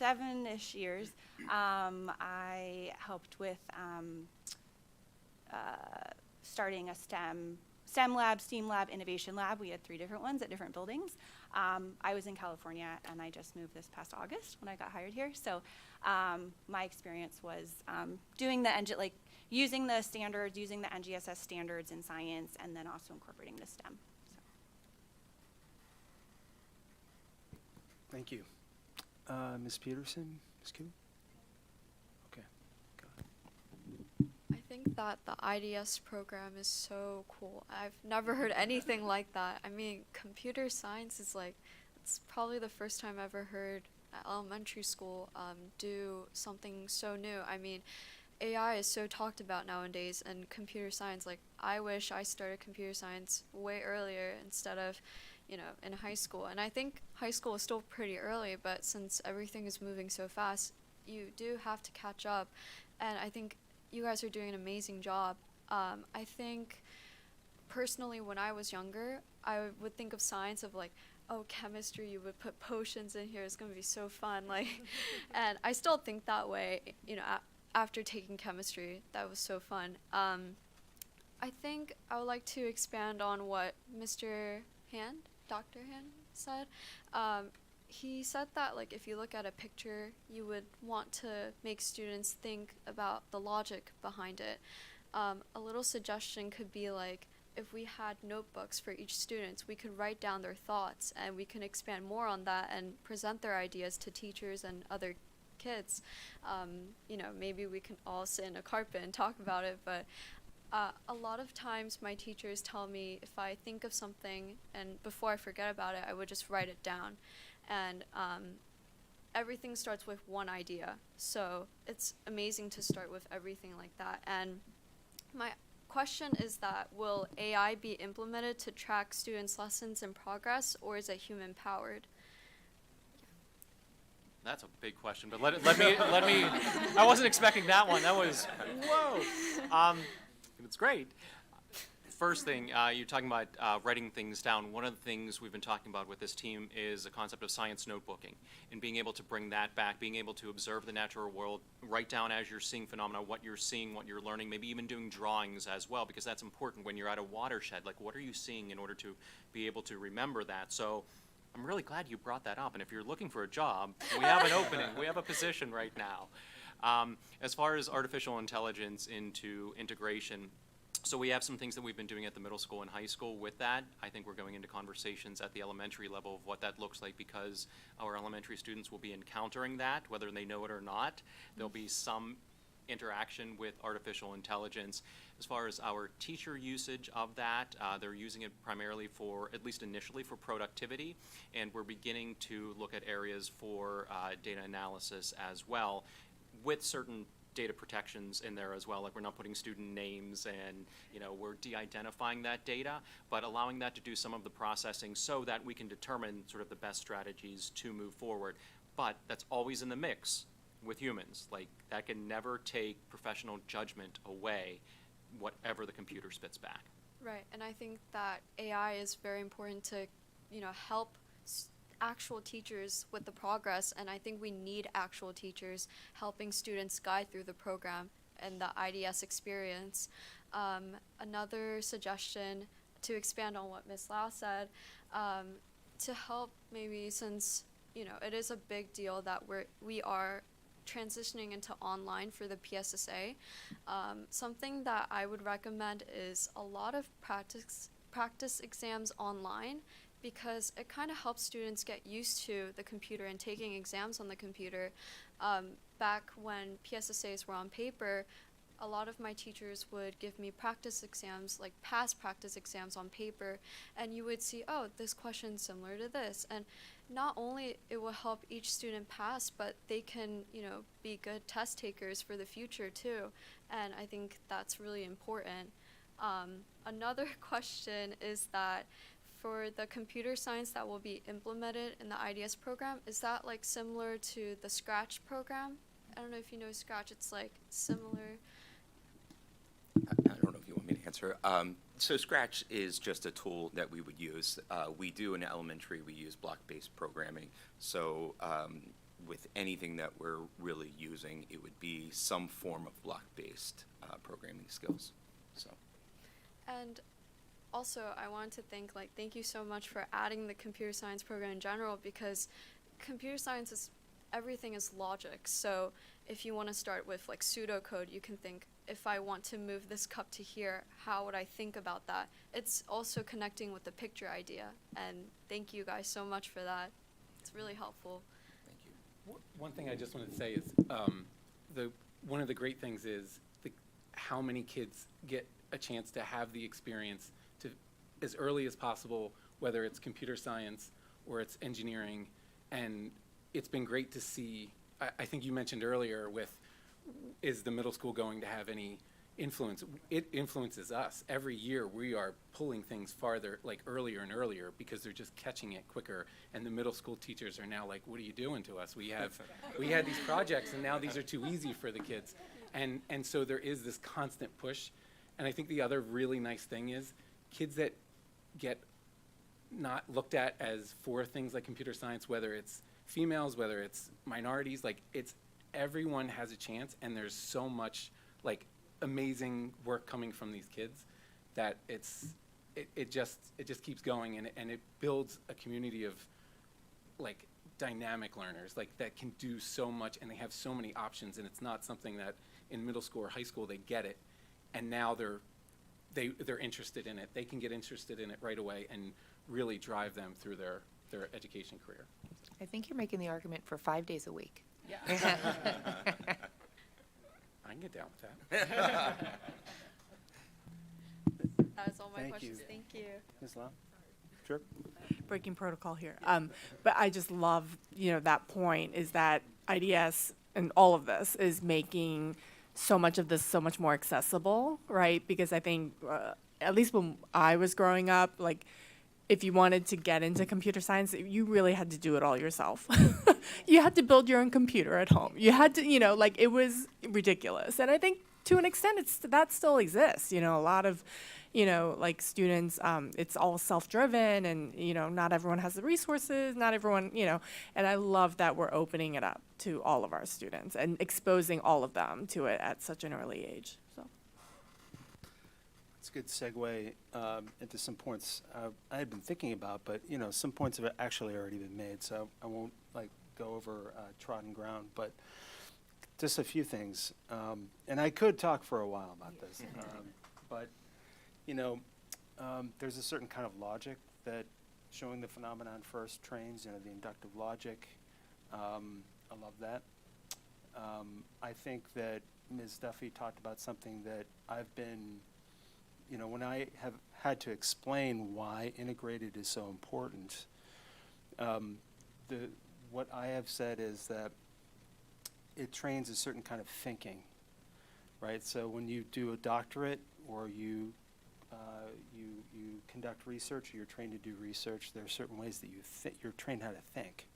7-ish years, I helped with starting a STEM lab, STEAM lab, innovation lab. We had 3 different ones at different buildings. I was in California, and I just moved this past August when I got hired here. So my experience was doing using the standards, using the NGSS standards in science, and then also incorporating the STEM. So. Thank you. Ms. Peterson, Ms. Kuhn? Okay. Go ahead. I think that the IDS program is so cool. I've never heard anything like that. I mean, computer science is it's probably the first time I've ever heard at elementary school do something so new. I mean, AI is so talked about nowadays, and computer science, I wish I started computer science way earlier instead of, in high school. And I think high school is still pretty early, but since everything is moving so fast, you do have to catch up. And I think you guys are doing an amazing job. I think personally when I was younger, I would think of science of oh, chemistry, you would put potions in here, it's going to be so fun. And I still think that way, after taking chemistry. That was so fun. I think I would like to expand on what Mr. Hand, Dr. Hand said. He said that if you look at a picture, you would want to make students think about the logic behind it. A little suggestion could be if we had notebooks for each student, we could write down their thoughts, and we can expand more on that and present their ideas to teachers and other kids. Maybe we can all sit in a carpet and talk about it, but a lot of times my teachers tell me if I think of something and before I forget about it, I would just write it down. And everything starts with one idea. So it's amazing to start with everything like that. And my question is that will AI be implemented to track students' lessons and progress, or is it human powered? That's a big question, but let me, I wasn't expecting that one. That was, whoa. It's great. First thing, you're talking about writing things down. One of the things we've been talking about with this team is the concept of science notebooking and being able to bring that back, being able to observe the natural world, write down as you're seeing phenomena, what you're seeing, what you're learning, maybe even doing drawings as well, because that's important when you're at a watershed. What are you seeing in order to be able to remember that? So I'm really glad you brought that up. And if you're looking for a job, we have an opening. We have a position right now. As far as artificial intelligence into integration, so we have some things that we've been doing at the middle school and high school with that. I think we're going into conversations at the elementary level of what that looks like, because our elementary students will be encountering that, whether they know it or not. There'll be some interaction with artificial intelligence. As far as our teacher usage of that, they're using it primarily for, at least initially, for productivity, and we're beginning to look at areas for data analysis as well, with certain data protections in there as well. We're not putting student names, and we're de-identifying that data, but allowing that to do some of the processing so that we can determine sort of the best strategies to move forward. But that's always in the mix with humans. That can never take professional judgment away, whatever the computer spits back. Right, and I think that AI is very important to, help actual teachers with the progress, and I think we need actual teachers helping students guide through the program and the IDS experience. Another suggestion to expand on what Ms. Lau said, to help maybe, since it is a big deal that we are transitioning into online for the PSSA. Something that I would recommend is a lot of practice exams online, because it kind of helps students get used to the computer and taking exams on the computer. Back when PSSAs were on paper, a lot of my teachers would give me practice exams, like past practice exams on paper, and you would see, oh, this question's similar to this. And not only it will help each student pass, but they can, be good test takers for the future too. And I think that's really important. Another question is that for the computer science that will be implemented in the IDS program, is that like similar to the Scratch program? I don't know if you know Scratch, it's like similar. I don't know if you want me to answer. So Scratch is just a tool that we would use. We do in elementary, we use block-based programming. So with anything that we're really using, it would be some form of block-based programming skills. So. And also, I wanted to thank you so much for adding the computer science program in general, because computer science is, everything is logic. So if you want to start with like pseudocode, you can think, if I want to move this cup to here, how would I think about that? It's also connecting with the picture idea. And thank you guys so much for that. It's really helpful. Thank you. One thing I just wanted to say is one of the great things is how many kids get a chance to have the experience to, as early as possible, whether it's computer science or it's engineering. And it's been great to see, I think you mentioned earlier with, is the middle school going to have any influence? It influences us. Every year we are pulling things farther, like earlier and earlier, because they're just catching it quicker. And the middle school teachers are now like, what are you doing to us? We had these projects and now these are too easy for the kids. And so there is this constant push. And I think the other really nice thing is kids that get not looked at as for things like computer science, whether it's females, whether it's minorities, like everyone has a chance, and there's so much like amazing work coming from these kids that it just keeps going, and it builds a community of like dynamic learners like that can do so much, and they have so many options, and it's not something that in middle school or high school they get it and now they're interested in it. They can get interested in it right away and really drive them through their education career. I think you're making the argument for 5 days a week. Yeah. I can get down with that. That was all my Thank questions. you. Thank you. Ms. Lau? Sure. Breaking protocol here. But I just love, that point is that IDS and all of this is making so much of this so much more accessible, right? Because I think, at least when I was growing up, like, if you wanted to get into computer science, you really had to do it all yourself. You had to build your own computer at home. You had to, it was ridiculous. And I think to an extent that still exists. A lot of, students, it's all self-driven, and, not everyone has the resources, not everyone, and I love that we're opening it up to all of our students and exposing all of them to it at such an early age, so. It's a good segue into some points I had been thinking about, but some points have actually already been made, so I won't go over trodden ground. But just a few things, and I could talk for a while about this, but there's a certain kind of logic that showing the phenomenon first trains. The inductive logic. I love that. I think that Ms. Duffy talked about something that I've been. When I have had to explain why integrated is so important, what I have said is that it trains a certain kind of thinking, right? So when you do a doctorate or you conduct research, or you're trained to do research, there are certain ways that you're trained how to think.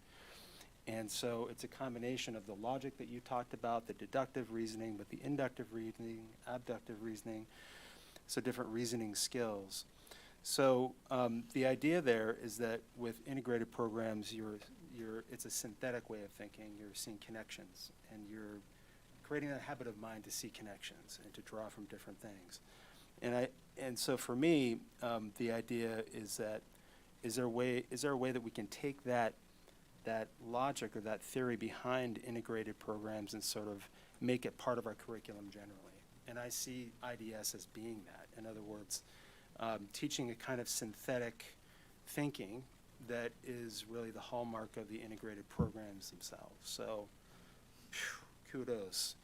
And so it's a combination of the logic that you talked about, the deductive reasoning, but the inductive reasoning, abductive reasoning, so different reasoning skills. So the idea there is that with integrated programs, it's a synthetic way of thinking. You're seeing connections, and you're creating that habit of mind to see connections and to draw from different things. And so for me, the idea is that, is there a way that we can take that logic or that theory behind integrated programs and sort of make it part of our curriculum generally? And I see IDS as being that. In other words, teaching a kind of synthetic thinking that is really the hallmark of the integrated programs themselves. So, kudos.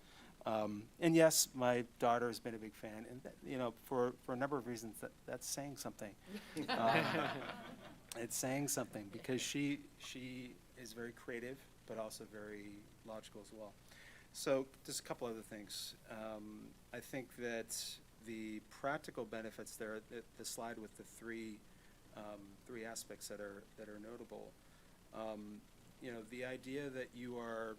And yes, my daughter has been a big fan, and for a number of reasons, that's saying something. It's saying something because she is very creative, but also very logical as well. So just a couple other things. I think that the practical benefits there, the slide with the three aspects that are notable. The idea that you are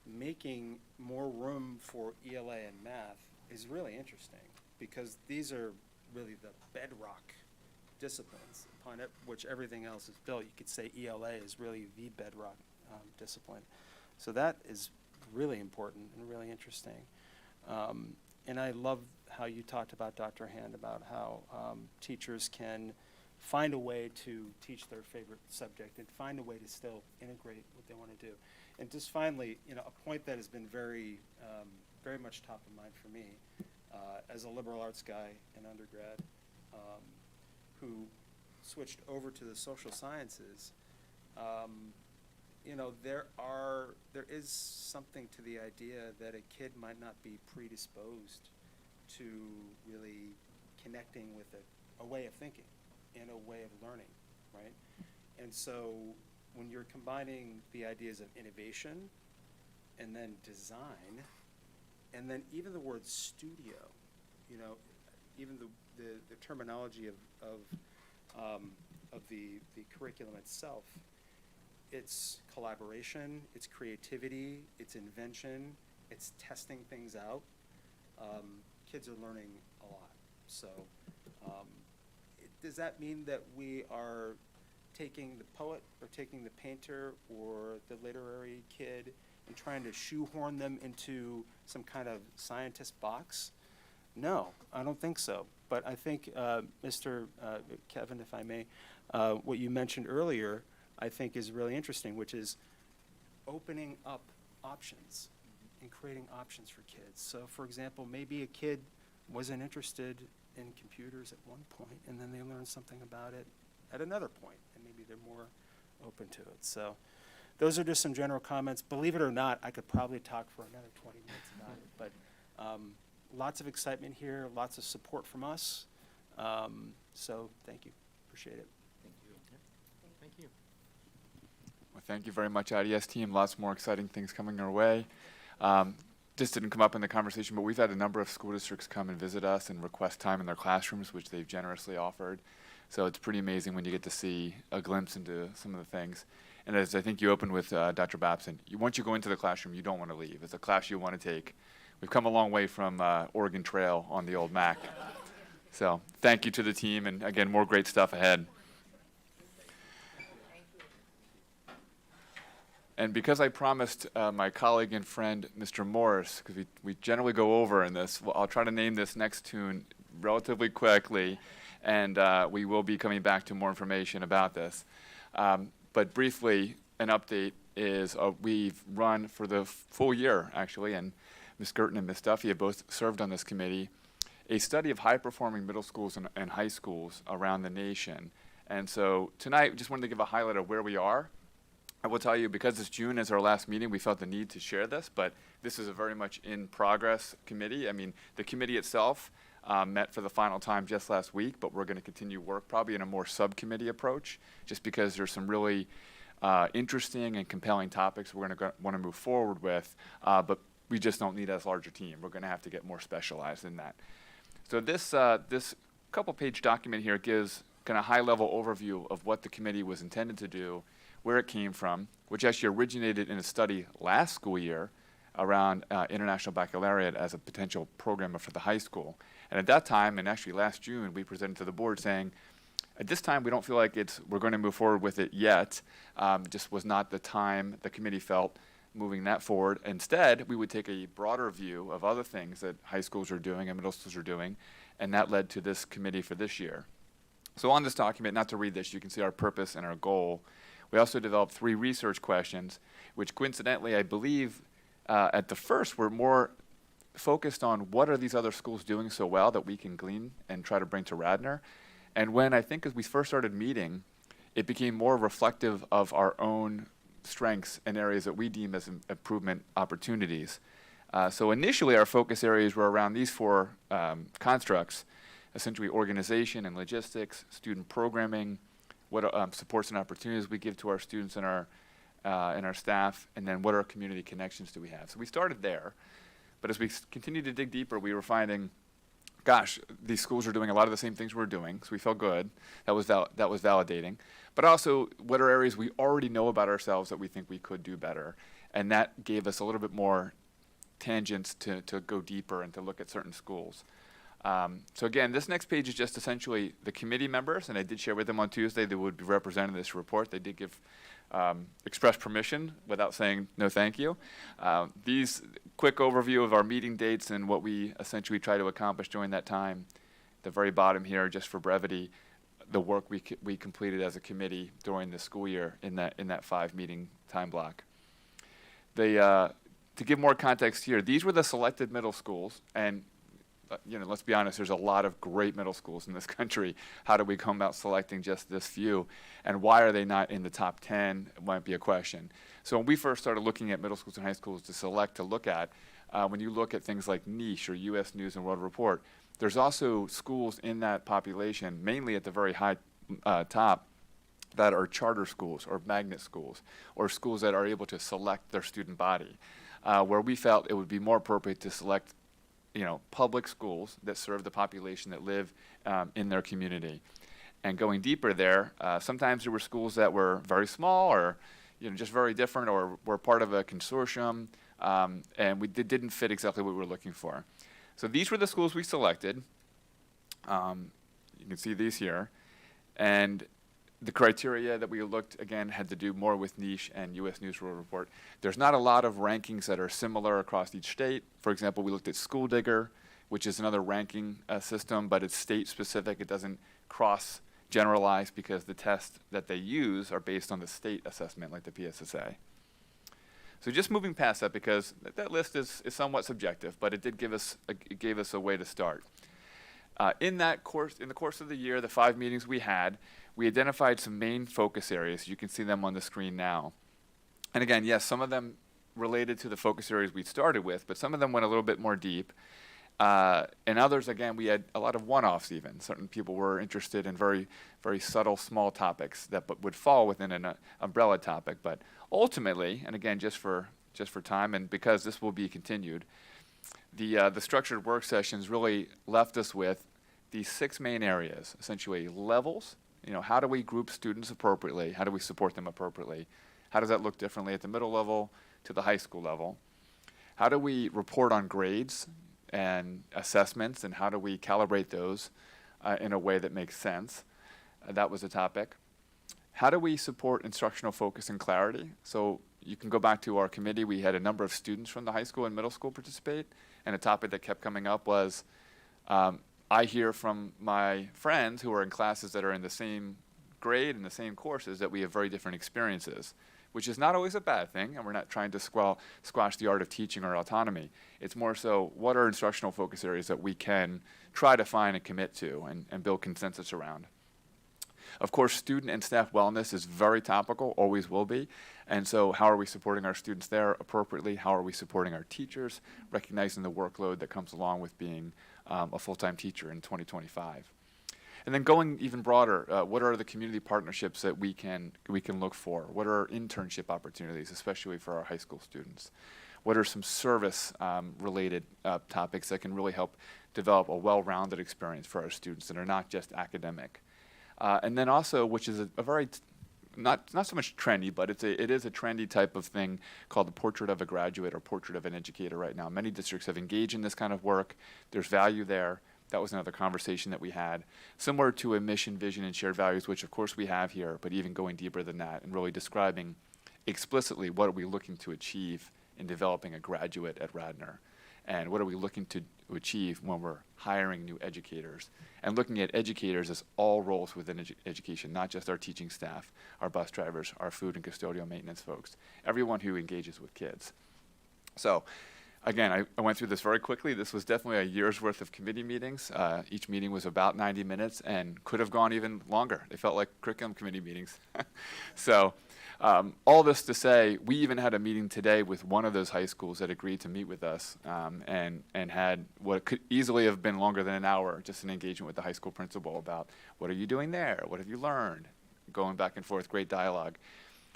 making more room for ELA and math is really interesting because these are really the bedrock disciplines upon which everything else is built. You could say ELA is really the bedrock discipline. So that is really important and really interesting. And I love how you talked about, Dr. Hand, about how teachers can find a way to teach their favorite subject and find a way to still integrate what they want to do. And just finally, a point that has been very, very much top of mind for me as a liberal arts guy in undergrad who switched over to the social sciences. There is something to the idea that a kid might not be predisposed to really connecting with a way of thinking and a way of learning, right? And so when you're combining the ideas of innovation and then design, and then even the word studio, even the terminology of the curriculum itself, it's collaboration, it's creativity, it's invention, it's testing things out. Kids are learning a lot. So does that mean that we are taking the poet or taking the painter or the literary kid and trying to shoehorn them into some kind of scientist box? No, I don't think so. But I think, Mr. Kevin, if I may, what you mentioned earlier, I think is really interesting, which is opening up options and creating options for kids. So, for example, maybe a kid wasn't interested in computers at one point, and then they learned something about it at another point, and maybe they're more open to it. So those are just some general comments. Believe it or not, I could probably talk for another 20 minutes about it, but lots of excitement here, lots of support from us. So thank you. Appreciate it. Thank you. Thank you. Well, thank you very much, IDS team. Lots more exciting things coming our way. This didn't come up in the conversation, but we've had a number of school districts come and visit us and request time in their classrooms, which they've generously offered. So it's pretty amazing when you get to see a glimpse into some of the things. And as I think you opened with Dr. Babson, once you go into the classroom, you don't want to leave. It's a class you want to take. We've come a long way from Oregon Trail on the old Mac. So thank you to the team, and again, more great stuff ahead. And because I promised my colleague and friend, Mr. Morris, because we generally go over in this, well, I'll try to name this next tune relatively quickly, and we will be coming back to more information about this. But briefly, an update is we've run for the full year, actually, and Ms. Gerton and Ms. Duffy have both served on this committee, a study of high-performing middle schools and high schools around the nation. And so tonight, we just wanted to give a highlight of where we are. I will tell you, because this June is our last meeting, we felt the need to share this, but this is a very much in progress committee. I mean, the committee itself met for the final time just last week, but we're going to continue work probably in a more subcommittee approach, just because there's some really interesting and compelling topics we're going to want to move forward with, but we just don't need as large a team. We're going to have to get more specialized in that. So this couple-page document here gives kind of high-level overview of what the committee was intended to do, where it came from, which actually originated in a study last school year around International Baccalaureate as a potential program for the high school. And at that time, and actually last June, we presented to the board saying, at this time, we don't feel like we're going to move forward with it yet. Just was not the time the committee felt moving that forward. Instead, we would take a broader view of other things that high schools are doing and middle schools are doing, and that led to this committee for this year. So on this document, not to read this, you can see our purpose and our goal. We also developed 3 research questions, which coincidentally, I believe, at the first were more focused on what are these other schools doing so well that we can glean and try to bring to Radnor. And when I think as we first started meeting, it became more reflective of our own strengths and areas that we deem as improvement opportunities. So initially our focus areas were around these 4 constructs, essentially organization and logistics, student programming, what supports and opportunities we give to our students and our staff, and then what are community connections do we have. So we started there, but as we continued to dig deeper, we were finding, gosh, these schools are doing a lot of the same things we're doing, so we felt good. That was validating. But also, what are areas we already know about ourselves that we think we could do better? And that gave us a little bit more tangents to go deeper and to look at certain schools. So again, this next page is just essentially the committee members, and I did share with them on Tuesday they would be representing this report. They did give express permission without saying no thank you. These quick overview of our meeting dates and what we essentially try to accomplish during that time. The very bottom here, just for brevity, the work we completed as a committee during the school year in that 5-meeting time block. To give more context here, these were the selected middle schools, and let's be honest, there's a lot of great middle schools in this country. How do we come about selecting just this few? And why are they not in the top 10? It might be a question. So when we first started looking at middle schools and high schools to look at, when you look at things like Niche or U.S. News and World Report, there's also schools in that population, mainly at the very high top, that are charter schools or magnet schools, or schools that are able to select their student body, where we felt it would be more appropriate to select public schools that serve the population that live in their community. And going deeper there, sometimes there were schools that were very small or just very different, or were part of a consortium, and didn't fit exactly what we were looking for. So these were the schools we selected. You can see these here. And the criteria that we looked, again, had to do more with Niche and U.S. News World Report. There's not a lot of rankings that are similar across each state. For example, we looked at School Digger, which is another ranking system, but it's state-specific. It doesn't cross-generalize because the tests that they use are based on the state assessment, like the PSSA. So just moving past that, because that list is somewhat subjective, but it gave us a way to start. In the course of the year, the 5 meetings we had, we identified some main focus areas. You can see them on the screen now. And again, yes, some of them related to the focus areas we started with, but some of them went a little bit more deep. And others, again, we had a lot of one-offs even. Certain people were interested in very, very subtle, small topics that would fall within an umbrella topic. But ultimately, and again, just for time, and because this will be continued, the structured work sessions really left us with these 6 main areas, essentially levels. How do we group students appropriately? How do we support them appropriately? How does that look differently at the middle level to the high school level? How do we report on grades and assessments, and how do we calibrate those in a way that makes sense? That was a topic. How do we support instructional focus and clarity? So you can go back to our committee. We had a number of students from the high school and middle school participate, and a topic that kept coming up was, I hear from my friends who are in classes that are in the same grade and the same courses that we have very different experiences, which is not always a bad thing, and we're not trying to squash the art of teaching or autonomy. It's more so, what are instructional focus areas that we can try to find and commit to and build consensus around? Of course, student and staff wellness is very topical, always will be. And so how are we supporting our students there appropriately? How are we supporting our teachers, recognizing the workload that comes along with being a full-time teacher in 2025? And then going even broader, what are the community partnerships that we can look for? What are internship opportunities, especially for our high school students? What are some service related topics that can really help develop a well-rounded experience for our students that are not just academic? And then also, which is a very, not so much trendy, but it is a trendy type of thing called the portrait of a graduate or portrait of an educator right now. Many districts have engaged in this kind of work. There's value there. That was another conversation that we had. Similar to a mission, vision, and shared values, which of course we have here, but even going deeper than that and really describing explicitly what are we looking to achieve in developing a graduate at Radnor, and what are we looking to achieve when we're hiring new educators, and looking at educators as all roles within education, not just our teaching staff, our bus drivers, our food and custodial maintenance folks, everyone who engages with kids. So again, I went through this very quickly. This was definitely a year's worth of committee meetings. Each meeting was about 90 minutes and could have gone even longer. They felt like curriculum committee meetings. So all this to say, we even had a meeting today with one of those high schools that agreed to meet with us, and had what could easily have been longer than an hour, just an engagement with the high school principal about what are you doing there? What have you learned? Going back and forth, great dialogue.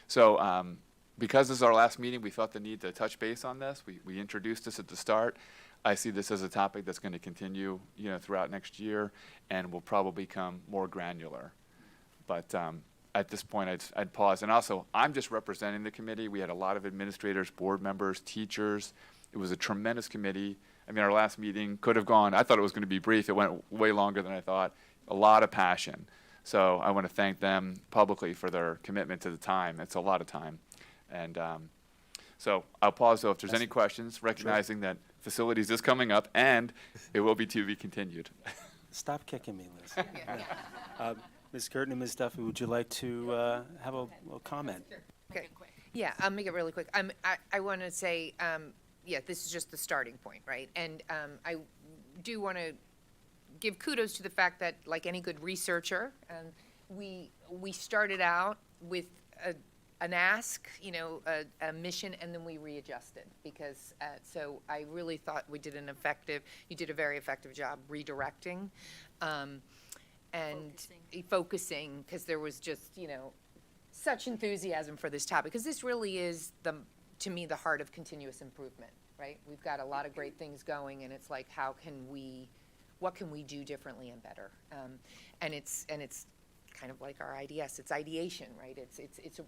So because this is our last meeting, we felt the need to touch base on this. We introduced this at the start. I see this as a topic that's going to continue, throughout next year, and will probably become more granular. But at this point, I'd pause. And also, I'm just representing the committee. We had a lot of administrators, board members, teachers. It was a tremendous committee. I mean, our last meeting could have gone, I thought it was going to be brief. It went way longer than I thought. A lot of passion. So I want to thank them publicly for their commitment to the time. It's a lot of time. And so I'll pause, though, if there's any questions, recognizing that facilities is coming up, and it will be to be continued. Stop kicking me, Liz. Ms. Curtin and Ms. Duffy, would you like to have a comment? Okay. Yeah, I'll make it really quick. I want to say, this is just the starting point, right? And I do want to give kudos to the fact that, like any good researcher, we started out with an ask, a mission, and then we readjusted because, so I really thought you did a very effective job redirecting and focusing, because there was just, such enthusiasm for this topic, because this really is, to me, the heart of continuous improvement, right? We've got a lot of great things going, and it's like, what can we do differently and better? And it's kind of like our IDS, it's ideation, right?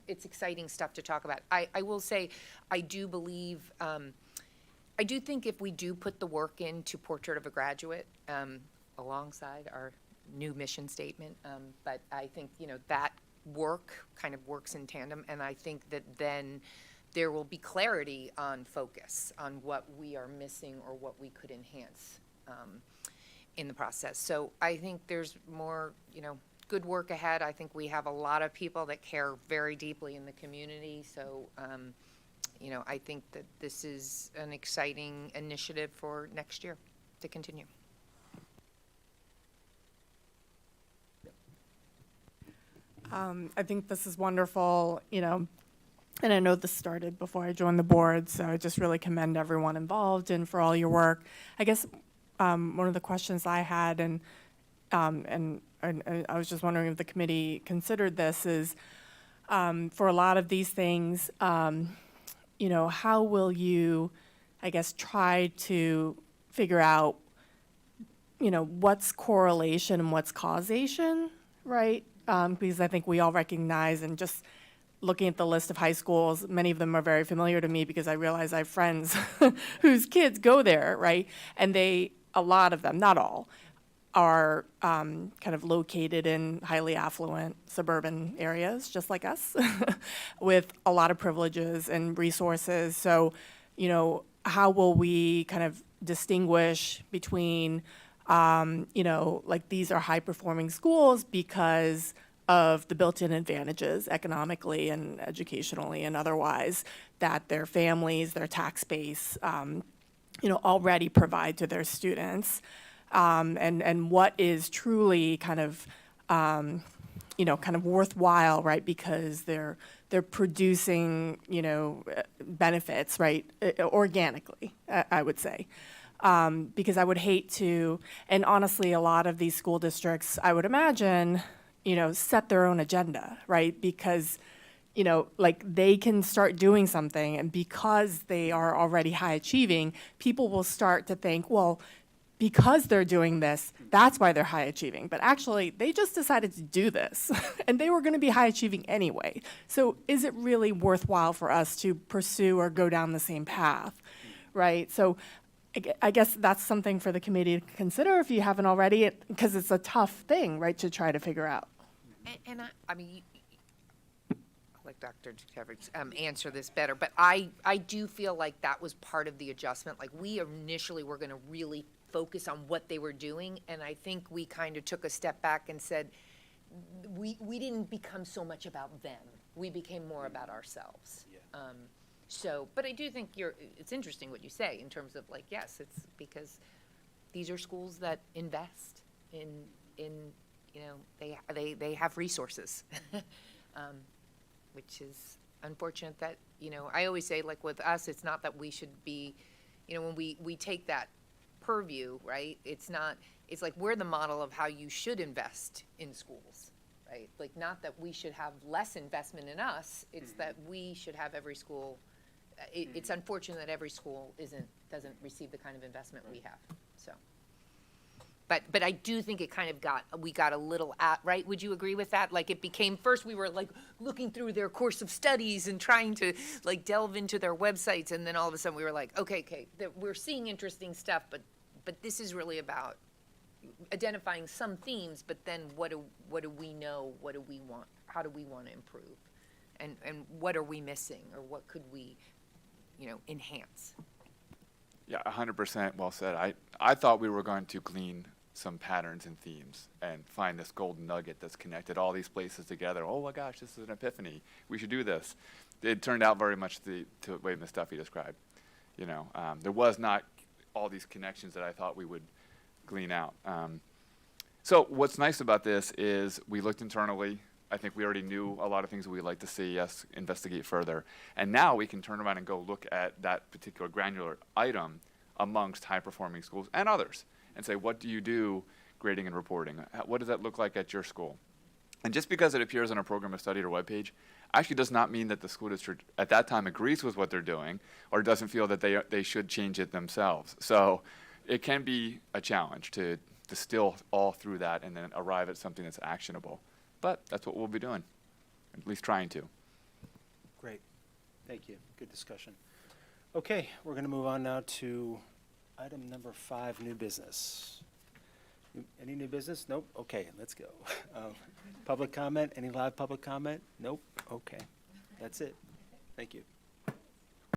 It's exciting stuff to talk about. I will say, I do believe, I do think if we do put the work into Portrait of a Graduate, alongside our new mission statement, but I think, that work kind of works in tandem, and I think that then there will be clarity on focus, on what we are missing or what we could enhance in the process. So I think there's more, good work ahead. I think we have a lot of people that care very deeply in the community. So, I think that this is an exciting initiative for next year to continue. I think this is wonderful, and I know this started before I joined the board, so I just really commend everyone involved and for all your work. I guess one of the questions I had, and I was just wondering if the committee considered this, is for a lot of these things, how will you, I guess, try to figure out, what's correlation and what's causation, right? Because I think we all recognize, and just looking at the list of high schools, many of them are very familiar to me because I realize I have friends whose kids go there, right? And a lot of them, not all, are kind of located in highly affluent suburban areas, just like us, with a lot of privileges and resources. So, how will we kind of distinguish between, like these are high-performing schools because of the built-in advantages economically and educationally and otherwise that their families, their tax base, already provide to their students, and what is truly kind of worthwhile, right? Because they're producing, benefits, right, organically, I would say. Because I would hate to, and honestly, a lot of these school districts, I would imagine, set their own agenda, right? Because, like they can start doing something, and because they are already high achieving, people will start to think, well, because they're doing this, that's why they're high achieving. But actually, they just decided to do this, and they were going to be high achieving anyway. So is it really worthwhile for us to pursue or go down the same path, right? So I guess that's something for the committee to consider if you haven't already, because it's a tough thing, right, to try to figure out. And I mean, let Dr. Dukevich, answer this better, but I do feel like that was part of the adjustment. Like, we initially were gonna really focus on what they were doing, and I think we kind of took a step back and said, we didn't become so much about them. We became more about ourselves. Yeah. So, but I do think it's interesting what you say in terms of, like, yes, it's because these are schools that invest in you know, they have resources. Which is unfortunate that, you know, I always say, like, with us, it's not that we should be, you know, when we take that purview, right? It's like we're the model of how you should invest in schools, right? Like, not that we should have less investment in us, it's that we should have every school, it's unfortunate that every school doesn't receive the kind of investment we have, so. But I do think it kind of we got a little right? Would you agree with that? Like, it became, first we were like looking through their course of studies and trying to like delve into their websites, and then all of a sudden we were like, okay, we're seeing interesting stuff, but this is really about identifying some themes, but then what do we know? What do we want? How do we want to improve? And what are we missing, or what could we, you know, enhance? Yeah, 100% well said. I thought we were going to glean some patterns and themes and find this golden nugget that's connected all these places together. Oh my gosh, this is an epiphany. We should do this. It turned out very much to the way Ms. Duffy described. You know, there was not all these connections that I thought we would glean out. So what's nice about this is we looked internally. I think we already knew a lot of things that we'd like to see us investigate further. And now we can turn around and go look at that particular granular item amongst high-performing schools and others and say, what do you do grading and reporting? What does that look like at your school? And just because it appears on a program of study or webpage actually does not mean that the school district at that time agrees with what they're doing or doesn't feel that they should change it themselves. So it can be a challenge to distill all through that and then arrive at something that's actionable. But that's what we'll be doing, at least trying to. Great. Thank you. Good discussion. Okay, we're going to move on now to item number 5, new business. Any new business? Nope. Okay, let's go. Public comment? Any live public comment? Nope. Okay, that's it. Thank you.